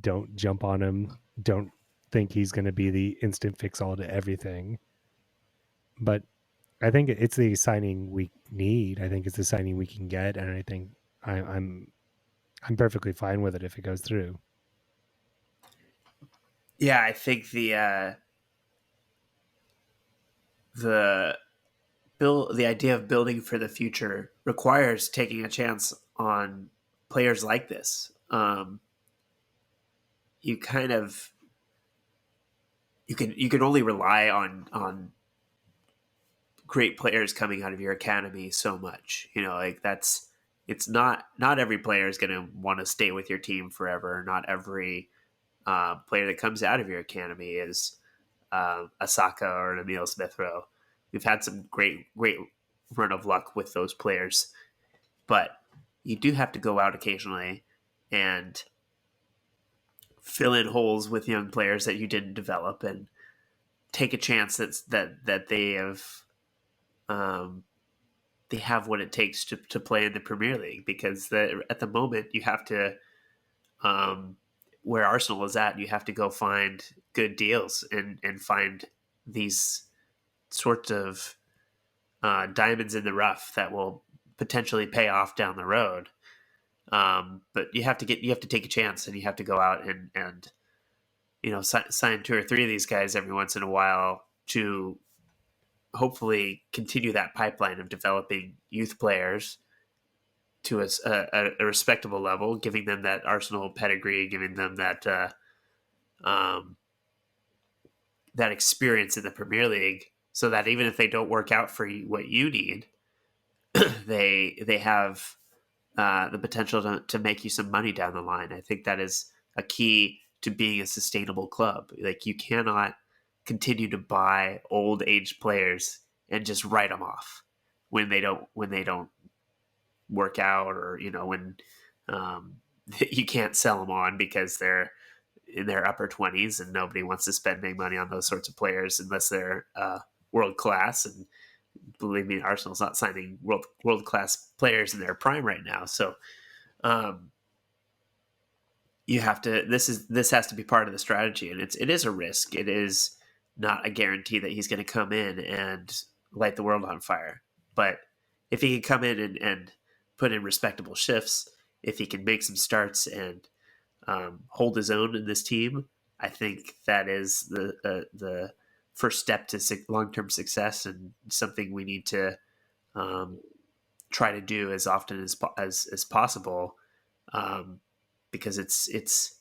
don't jump on him. Don't think he's going to be the instant fix all to everything. But I think it's the signing we need. I think it's the signing we can get, and I think I'm I'm perfectly fine with it if it goes through. yeah. I think the the idea of building for the future requires taking a chance on players like this. You kind of you can only rely on great players coming out of your academy so much. Like that's it's not every player is going to want to stay with your team forever. Not every player that comes out of your academy is a Saka or an Emil Smith Rowe. We've had some great run of luck with those players, but you do have to go out occasionally and fill in holes with young players that you didn't develop and take a chance that um, they have what it takes to play in the Premier League because at the moment you have to where Arsenal is at, you have to go find good deals and find these sorts of diamonds in the rough that will potentially pay off down the road. But you have to take a chance and you have to go out and sign two or three of these guys every once in a while to hopefully continue that pipeline of developing youth players to a respectable level, giving them that Arsenal pedigree, giving them um, that experience in the Premier League, so that even if they don't work out for what you need, they have the potential to make you some money down the line. I think that is a key to being a sustainable club. Like you cannot continue to buy old age players and just write them off when they don't work out, or when um, you can't sell them on because they're in their upper 20s and nobody wants to spend big money on those sorts of players unless they're world class. And believe me, Arsenal's not signing world class players in their prime right now. So um, you have to. This has to be part of the strategy, and it is a risk. It is not a guarantee that he's going to come in and light the world on fire. But if he can come in and put in respectable shifts, if he can make some starts and hold his own in this team, I think that is the first step to long-term success, and something we need to um, try to do as often as possible, um, because it's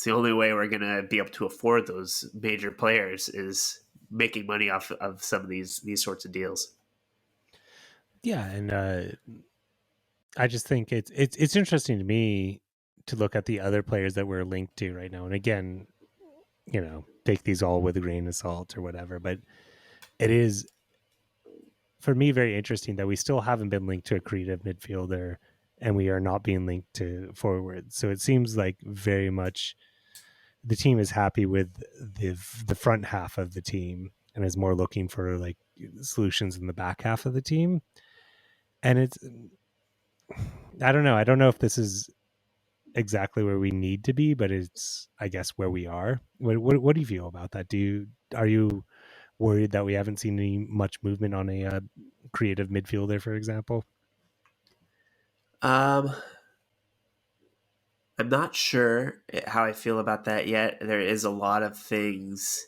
the only way we're going to be able to afford those major players is making money off of some of these sorts of deals. Yeah, and I just think it's interesting to me to look at the other players that we're linked to right now. And again, take these all with a grain of salt or whatever, but it is for me very interesting that we still haven't been linked to a creative midfielder and we are not being linked to forwards. So it seems like very much the team is happy with the front half of the team and is more looking for like solutions in the back half of the team. And it's I don't know. I don't know if this is exactly where we need to be, but it's I guess where we are. What do you feel about that? Are you worried that we haven't seen any much movement on a creative midfielder, for example? Um, I'm not sure how I feel about that yet. There is a lot of things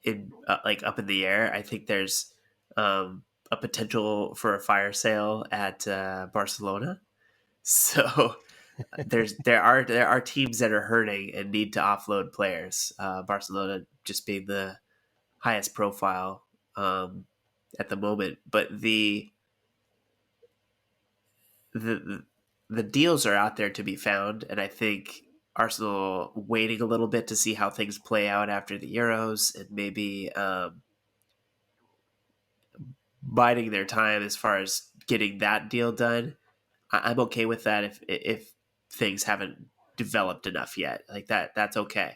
in like up in the air. I think there's a potential for a fire sale at Barcelona. So there are teams that are hurting and need to offload players. Barcelona just being the highest profile at the moment, but the the deals are out there to be found, and I think Arsenal waiting a little bit to see how things play out after the Euros, and maybe biding their time as far as getting that deal done. I'm okay with that if things haven't developed enough yet. Like that's okay,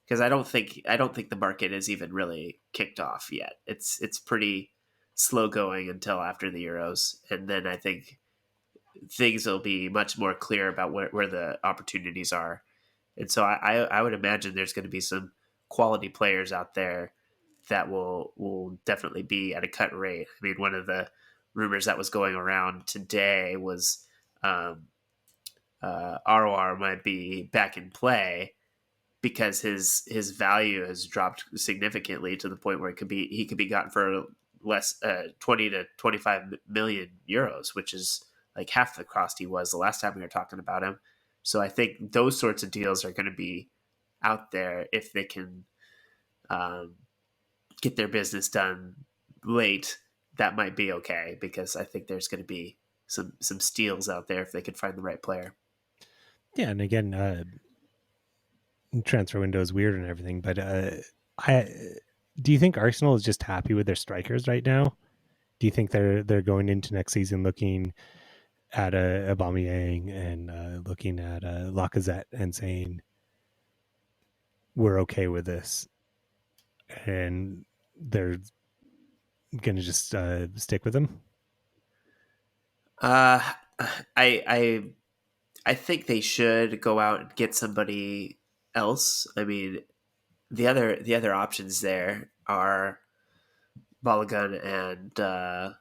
because I don't think the market is even really kicked off yet. It's pretty slow going until after the Euros, and then I think things will be much more clear about where the opportunities are. And so I would imagine there's going to be some quality players out there that will definitely be at a cut rate. I mean, one of the rumors that was going around today was um, ROR might be back in play because his value has dropped significantly to the point where he could be gotten for less 20 to 25 million euros, which is like half the cost he was the last time we were talking about him. So I think those sorts of deals are going to be out there if they can um, get their business done late. That might be okay because I think there's going to be some steals out there if they could find the right player. Yeah, and again, transfer window is weird and everything, but I do you think Arsenal is just happy with their strikers right now? Do you think they're going into next season looking at Aubameyang and looking at Lacazette and saying we're okay with this, and they're going to just stick with them? Uh, I I think they should go out and get somebody else. I mean, the other options there are Balogun and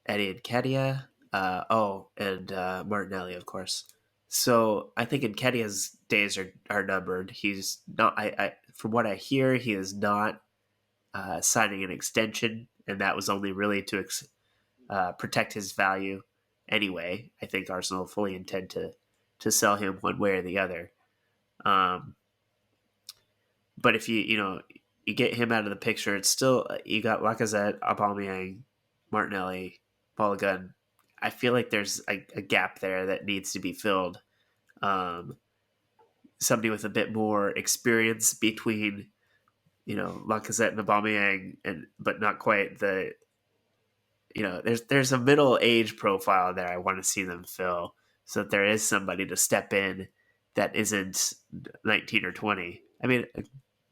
Eddie and Kedia. And Martinelli, of course. So I think Nketiah's days are numbered. He's not. From what I hear, he is not signing an extension, and that was only really to protect his value. Anyway, I think Arsenal fully intend to sell him one way or the other. Um, but if you get him out of the picture, it's still you got Lacazette, Aubameyang, Martinelli, Balogun. I feel like there's a gap there that needs to be filled. Um, Somebody with a bit more experience between Lacazette and Aubameyang, and but not quite there's a middle age profile there I want to see them fill, so that there is somebody to step in that isn't 19 or 20. I mean,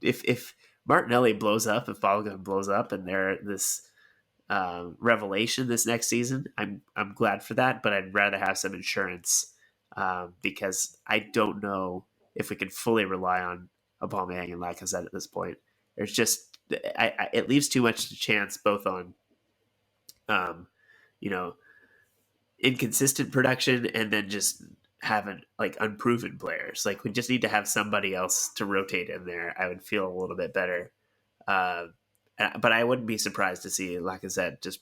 if Martinelli blows up, if Balogun blows up, and they're this revelation this next season, I'm glad for that. But I'd rather have some insurance because I don't know if we can fully rely on Aubameyang and Lacazette at this point. There's just it leaves too much to chance, both on um, you know inconsistent production and then just having like unproven players. Like we just need to have somebody else to rotate in there. I would feel a little bit better. Uh, but I wouldn't be surprised to see Lacazette just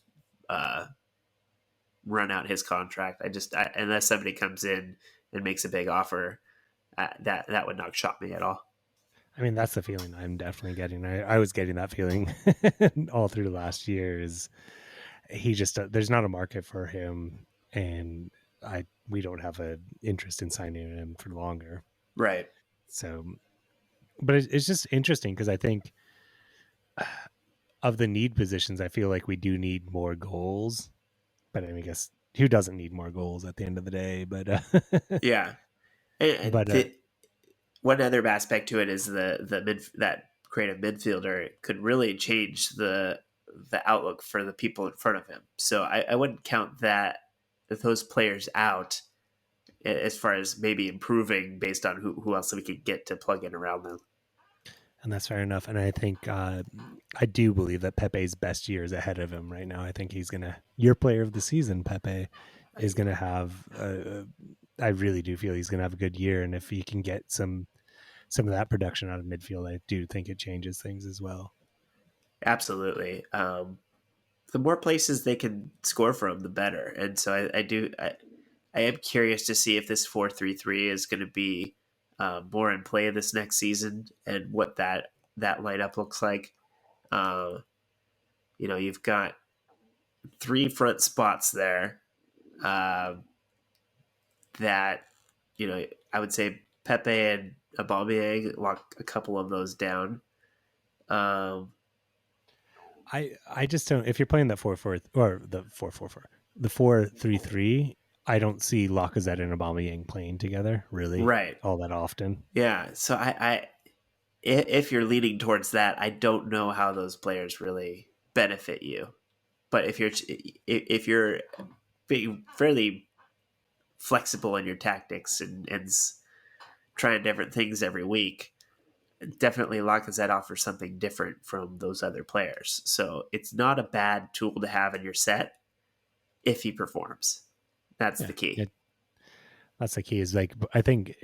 uh, run out his contract. Unless somebody comes in and makes a big offer, that would not shock me at all. I mean, that's the feeling I'm definitely getting. I was getting that feeling all through last year. Is he just there's not a market for him, and we don't have an interest in signing him for longer. Right. So, but it's just interesting because I think of the need positions, I feel like we do need more goals. But I mean, I guess who doesn't need more goals at the end of the day? But Yeah. And but one other aspect to it is that creative midfielder could really change the outlook for the people in front of him. So I wouldn't count those players out as far as maybe improving based on who else we could get to plug in around them. and that's fair enough. And I think I do believe that Pepe's best year is ahead of him right now. I think he's gonna your player of the season. Pepe is gonna have. I really do feel he's gonna have a good year, and if he can get some of that production out of midfield, I do think it changes things as well. Absolutely. The more places they can score from, the better. And so I am curious to see if this 4-3-3 is going to be more in play this next season and what that lineup looks like. Uh, you've got three front spots there that, I would say Pepe and Aubameyang lock a couple of those down. Um, I just don't. If you're playing that 4-4 or the 4-4-4, the 4-3-3, I don't see Lacazette and Aubameyang playing together really right. all that often. Yeah. So if you're leaning towards that, I don't know how those players really benefit you. But if you're being fairly flexible in your tactics and trying different things every week, definitely Lacazette offers something different from those other players. So it's not a bad tool to have in your set if he performs. That's Yeah, the key. that's the key. Is like I think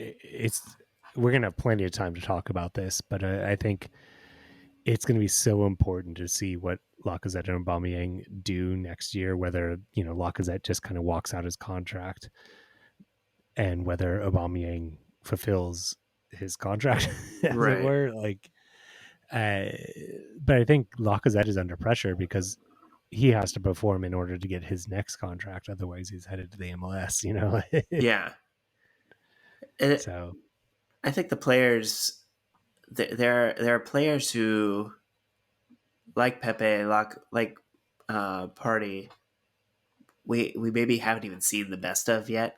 we're gonna have plenty of time to talk about this, but I think it's going to be so important to see what Lacazette and Aubameyang do next year. Whether Lacazette just kind of walks out his contract, and whether Aubameyang fulfills his contract, as it Right. were. Like, uh, but I think Lacazette is under pressure because he has to perform in order to get his next contract. Otherwise, he's headed to the MLS. Yeah. And So I think the players there are players who like Pepe, Party, we maybe haven't even seen the best of yet.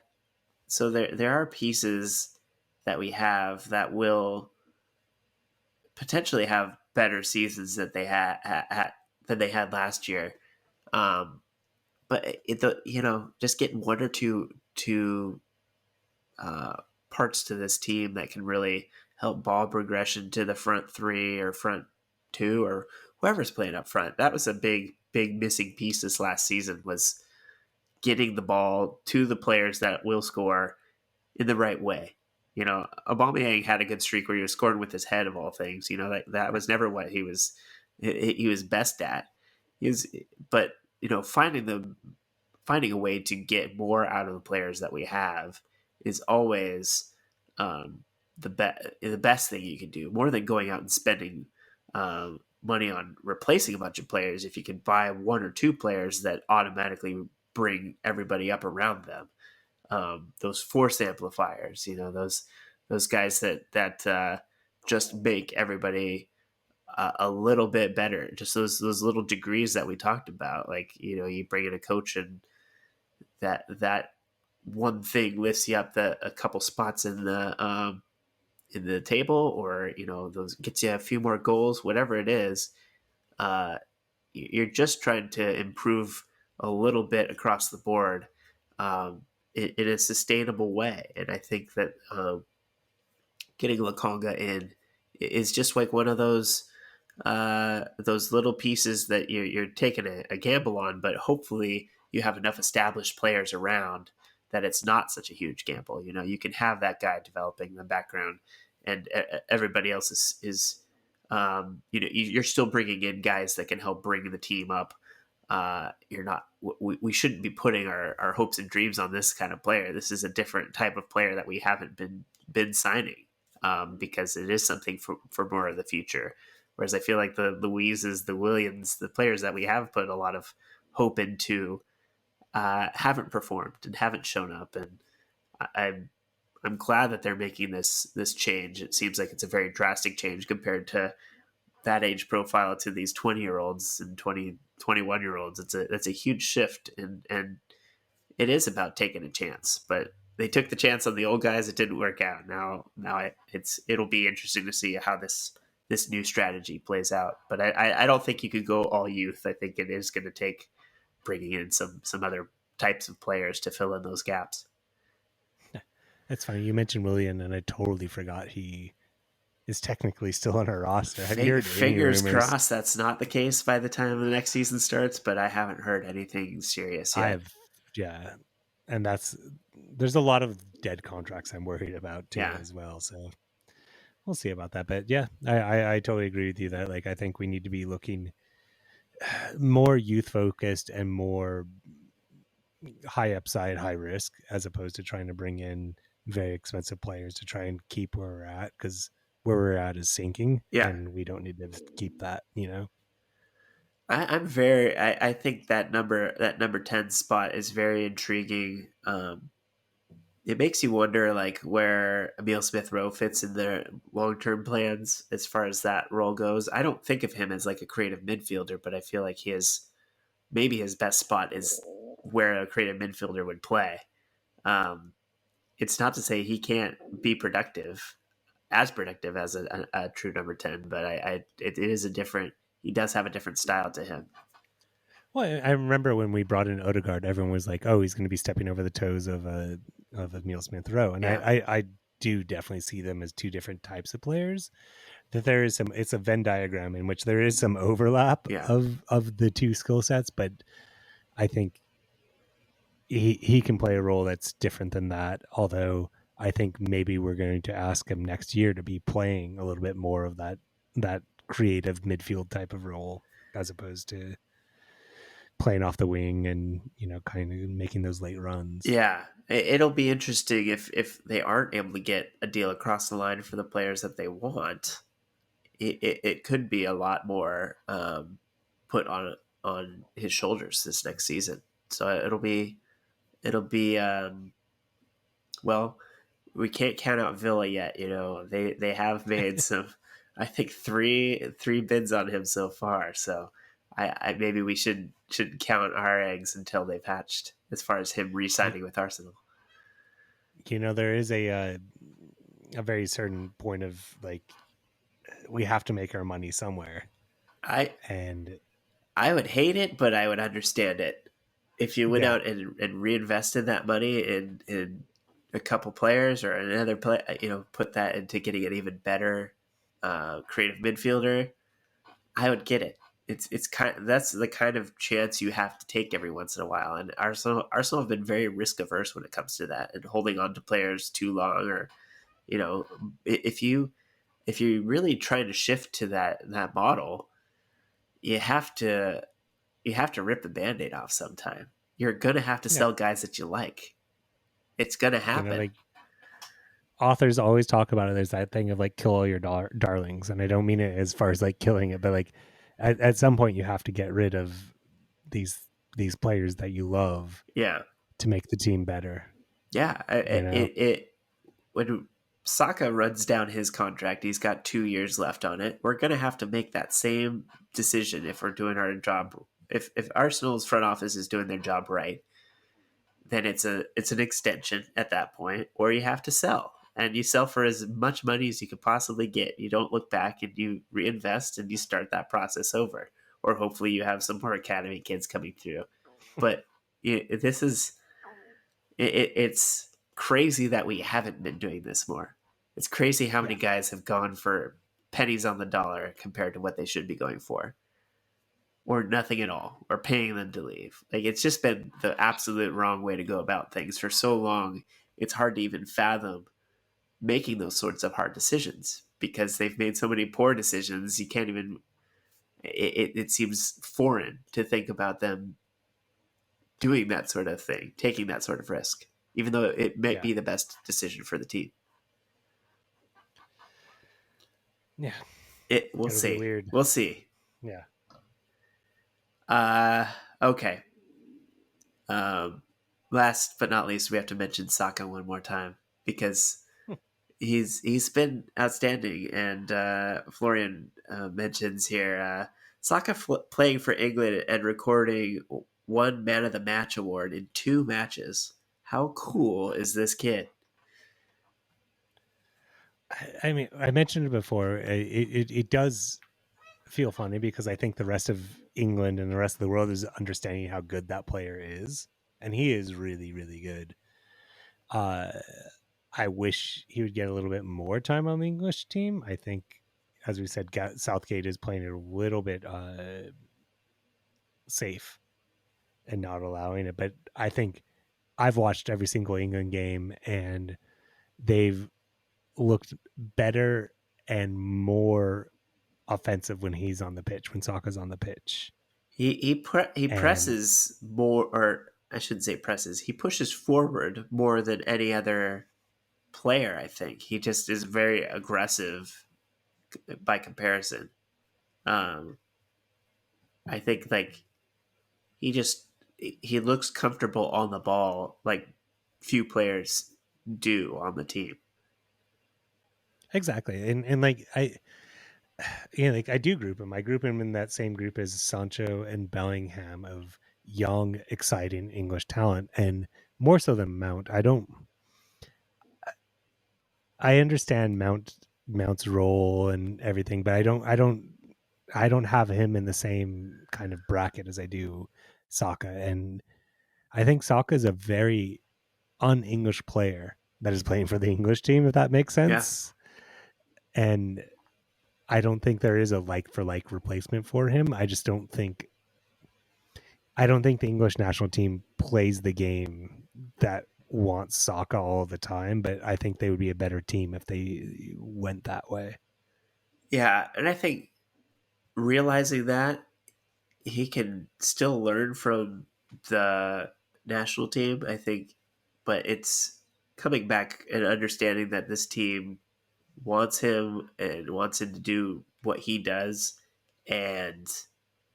So there are pieces that we have that will potentially have better seasons that they had than they had last year. Um, but just getting one or two parts to this team that can really help ball progression to the front three or front two or whoever's playing up front. That was a big missing piece this last season, was getting the ball to the players that will score in the right way. Aubameyang had a good streak where he was scoring with his head of all things. That was never what he was best at. But finding a way to get more out of the players that we have is always the best thing you can do. More than going out and spending money on replacing a bunch of players, if you can buy one or two players that automatically bring everybody up around them, those force amplifiers, those guys that just make everybody a little bit better. Just those little degrees that we talked about. Like you bring in a coach and that one thing lifts you up a couple spots in the table, or those gets you a few more goals, whatever it is. You're just trying to improve a little bit across the board in a sustainable way. And I think that getting Lokonga in is just like one of those little pieces that you're taking a gamble on, but hopefully you have enough established players around that it's not such a huge gamble. You know, you can have that guy developing in the background, and everybody else is you know, you're still bringing in guys that can help bring the team up. You're not. We shouldn't be putting our hopes and dreams on this kind of player. This is a different type of player that we haven't been signing, because it is something for more of the future. Whereas I feel like the Louises, the Williams, the players that we have put a lot of hope into, haven't performed and haven't shown up. And I'm glad that they're making this change. It seems like it's a very drastic change compared to that age profile to these 20-year-olds and 21-year-olds. It's a huge shift, and it is about taking a chance. But they took the chance on the old guys. It didn't work out. Now it'll be interesting to see how this new strategy plays out. But I don't think you could go all youth. I think it is going to take bringing in some other types of players to fill in those gaps. That's funny. You mentioned Willian, and I totally forgot he is technically still on our roster. Have you heard any Fingers rumors? crossed that's not the case by the time the next season starts, but I haven't heard anything serious I yet. have, yeah, and there's a lot of dead contracts I'm worried about too Yeah. as well. So we'll see about that. But yeah, I totally agree with you that like I think we need to be looking more youth focused and more high upside, high risk, as opposed to trying to bring in very expensive players to try and keep where we're at, because where we're at is sinking, Yeah. and we don't need to keep that. You know. I think that number 10 spot is very intriguing. It makes you wonder like where Emil Smith Rowe fits in their long term plans as far as that role goes. I don't think of him as like a creative midfielder, but I feel like maybe his best spot is where a creative midfielder would play. Um, it's not to say he can't be as productive as a true number 10, but it is a different. He does have a different style to him. Well, I remember when we brought in Odegaard, everyone was like, "Oh, he's going to be stepping over the toes of Emil Smith Rowe," and Yeah, I do definitely see them as two different types of players. That there is some, it's a Venn diagram in which there is some overlap yeah, of the two skill sets, but I think he can play a role that's different than that. Although I think maybe we're going to ask him next year to be playing a little bit more of that creative midfield type of role, as opposed to playing off the wing and kind of making those late runs. yeah. It'll be interesting if they aren't able to get a deal across the line for the players that they want. It could be a lot more put on his shoulders this next season. So it'll be well, we can't count out Villa yet. You know, they have made some. I think three bids on him so far. So I maybe we should count our eggs until they've hatched as far as him re-signing with Arsenal. There is a very certain point of like we have to make our money somewhere, I and I would hate it, but I would understand it if you went yeah, out and reinvested that money in a couple players or another play. You know, put that into getting an even better creative midfielder. I would get it. It's that's the kind of chance you have to take every once in a while. And Arsenal have been very risk averse when it comes to that and holding on to players too long. Or you know, if you're really trying to shift to that model, you have to rip the band-aid off sometime. You're gonna have to yeah, sell guys that you like. It's gonna happen. like authors always talk about it. There's that thing of like kill all your darlings, and I don't mean it as far as like killing it, but like at some point you have to get rid of these players that you love Yeah, to make the team better. yeah. You know, It when Saka runs down his contract, he's got 2 years left on it. We're gonna have to make that same decision if we're doing our job. If Arsenal's front office is doing their job right, then it's an extension at that point, or you have to sell. And you sell for as much money as you could possibly get. You don't look back and you reinvest and you start that process over. Or hopefully you have some more academy kids coming through. But this is it's crazy that we haven't been doing this more. It's crazy how many yeah, guys have gone for pennies on the dollar compared to what they should be going for. or nothing at all, or paying them to leave. Like, it's just been the absolute wrong way to go about things for so long. It's hard to even fathom making those sorts of hard decisions because they've made so many poor decisions. You can't even. It seems foreign to think about them doing that sort of thing, taking that sort of risk, even though it might Yeah. be the best decision for the team. Yeah. We'll It'll be see. weird. We'll see. Yeah. Okay. Um, Last but not least, we have to mention Saka one more time because he's been outstanding. And Florian mentions here Saka playing for England and recording one Man of the Match award in 2 matches. How cool is this kid? I mean, I mentioned it before. It does feel funny because I think the rest of England and the rest of the world is understanding how good that player is, and he is really, really good. Uh, I wish he would get a little bit more time on the English team. I think, as we said, Southgate is playing it a little bit safe and not allowing it. But I think I've watched every single England game, and they've looked better and more offensive when he's on the pitch, when Saka's on the pitch. He And presses more, or I shouldn't say presses. He pushes forward more than any other player. I think he just is very aggressive by comparison. Um, I think like he just he looks comfortable on the ball like few players do on the team. exactly. And like like I do group him. I group him in that same group as Sancho and Bellingham of young, exciting English talent, and more so than Mount. I understand Mount's role and everything, but I don't have him in the same kind of bracket as I do Saka. And I think Saka is a very un-English player that is playing for the English team, if that makes Yeah, sense. And I don't think there is a like for like replacement for him. I don't think the English national team plays the game that wants Saka all the time, but I think they would be a better team if they went that way. yeah, and I think realizing that he can still learn from the national team. I think, but it's coming back and understanding that this team wants him and wants him to do what he does, and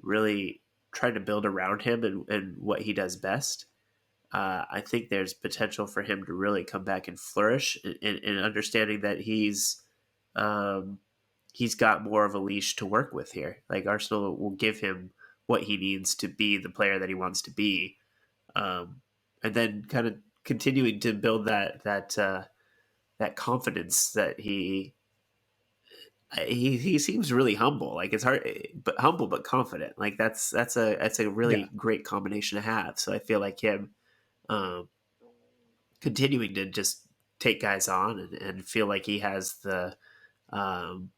really trying to build around him and what he does best. I think there's potential for him to really come back and flourish in understanding that um, he's got more of a leash to work with here. Like Arsenal will give him what he needs to be the player that he wants to be, um, and then kind of continuing to build that confidence that he seems really humble. Like it's hard, but humble but confident. Like that's a Yeah, really great combination to have. So I feel like him um, continuing to just take guys on and feel like he has um,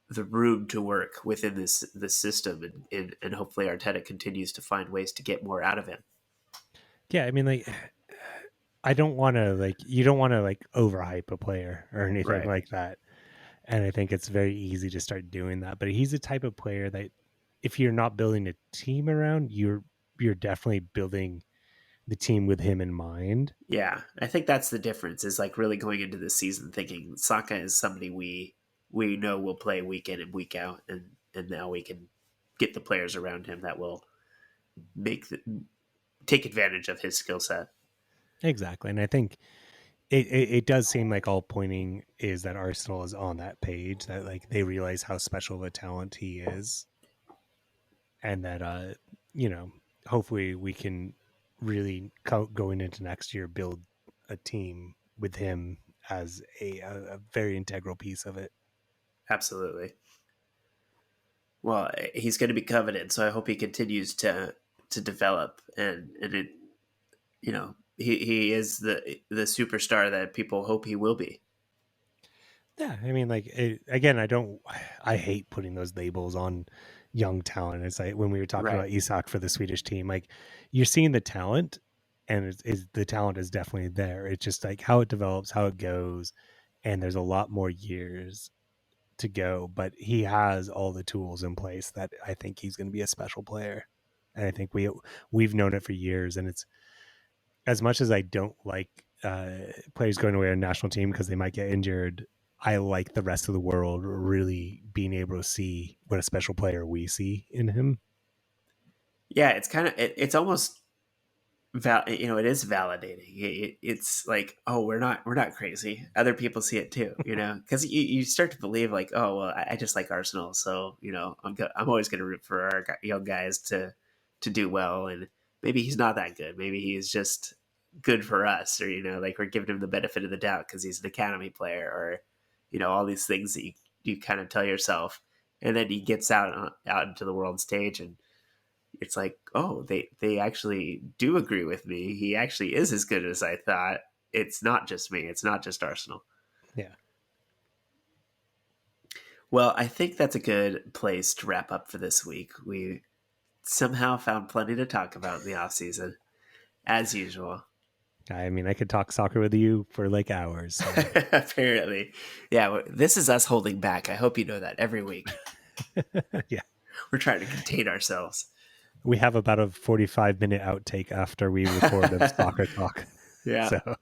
the room to work within this system, and hopefully Arteta continues to find ways to get more out of him. yeah. I mean, like, I don't want to like you don't want to like overhype a player or anything Right. like that. And I think it's very easy to start doing that. But he's the type of player that if you're not building a team around, you're definitely building the team with him in mind. Yeah, I think that's the difference. Is like really going into the season thinking Saka is somebody we know will play week in and week out, and now we can get the players around him that will make take advantage of his skill set. Exactly. And I think it does seem like all pointing is that Arsenal is on that page, that like they realize how special of a talent he is, and that you know hopefully we can really going into next year build a team with him as a very integral piece of it. Absolutely. Well, he's going to be coveted, so I hope he continues to develop, and it, he is the superstar that people hope he will be. Yeah, I mean, like again, I hate putting those labels on young talent. It's like when we were talking Right. about Isak for the Swedish team, like you're seeing the talent, and the talent is definitely there. It's just like how it develops, how it goes, and there's a lot more years to go. But he has all the tools in place that I think he's going to be a special player, and I think we've known it for years. And it's, as much as I don't like players going away on national team because they might get injured, I like the rest of the world really being able to see what a special player we see in him. Yeah, it's kind of it's almost it is validating. It's like, oh, we're not crazy. Other people see it too, because you start to believe like, oh well, I just like Arsenal, so I'm always going to root for our young guys to do well, and maybe he's not that good. Maybe he's just good for us, or like we're giving him the benefit of the doubt because he's an academy player, or all these things that you kind of tell yourself, and then he gets out into the world stage and it's like, oh, they actually do agree with me. He actually is as good as I thought. It's not just me. It's not just Arsenal. Yeah. Well, I think that's a good place to wrap up for this week. We somehow found plenty to talk about in the off season, as usual. I mean, I could talk soccer with you for like hours. So. Apparently. Yeah, this is us holding back. I hope you know that every week. Yeah. We're trying to contain ourselves. We have about a 45-minute outtake after we record of soccer talk. Yeah. So.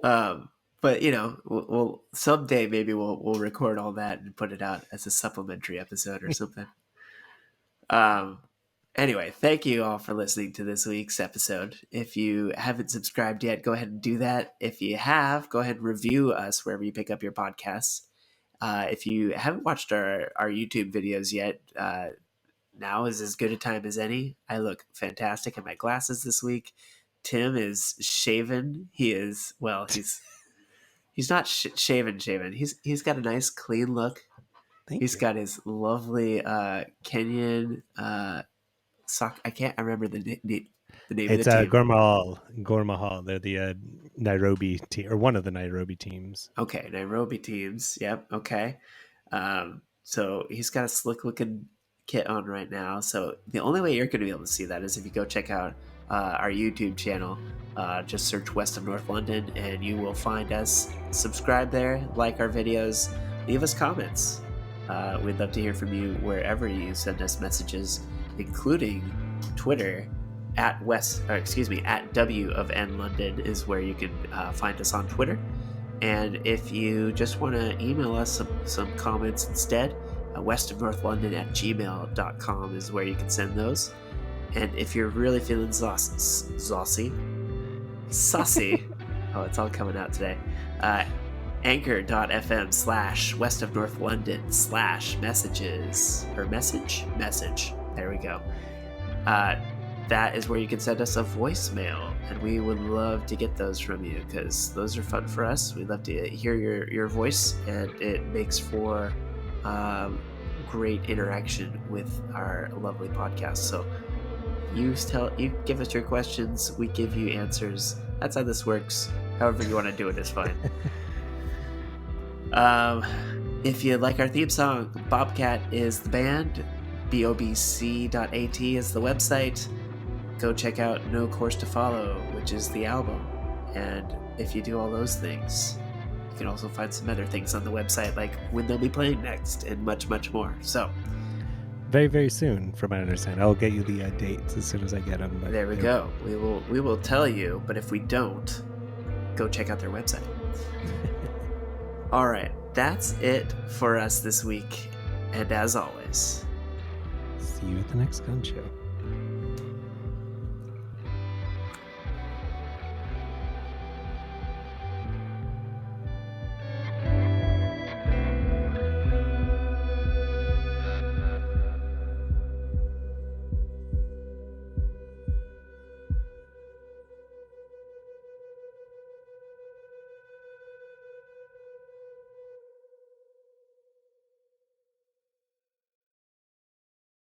But we'll someday maybe we'll record all that and put it out as a supplementary episode or something. Anyway, thank you all for listening to this week's episode. If you haven't subscribed yet, go ahead and do that. If you have, go ahead and review us wherever you pick up your podcasts. If you haven't watched our YouTube videos yet, now is as good a time as any. I look fantastic in my glasses this week. Tim is shaven. He's not shaven. He's got a nice clean look. He's got his lovely Kenyan sock. I can't remember the name of the team. It's Gor Mahal. They're the Nairobi team, or one of the Nairobi teams. Okay, Nairobi teams. Yep. Okay. So he's got a slick looking kit on right now. So the only way you're going to be able to see that is if you go check out our YouTube channel. Just search West of North London and you will find us. Subscribe there, like our videos, leave us comments. We'd love to hear from you wherever you send us messages, including Twitter at W of N London is where you can find us on Twitter. And if you just want to email us some comments instead, westofnorthlondon@gmail.com is where you can send those. And if you're really feeling saucy, oh, it's all coming out today, anchor.fm/West of North London /messages or message. There we go. That is where you can send us a voicemail, and we would love to get those from you because those are fun for us. We'd love to hear your voice, and it makes for great interaction with our lovely podcast. So you give us your questions, we give you answers. That's how this works. However you want to do it is fine. If you like our theme song, Bobcat is the band, bobc.at is the website. Go check out No Course to Follow, which is the album. And if you do all those things, you can also find some other things on the website, like when they'll be playing next and much, much more. So very, very soon, from my understanding. I'll get you the dates as soon as I get them. But there we go. We will tell you, but if we don't, go check out their website. All right, that's it for us this week. And as always, see you at the next gun show.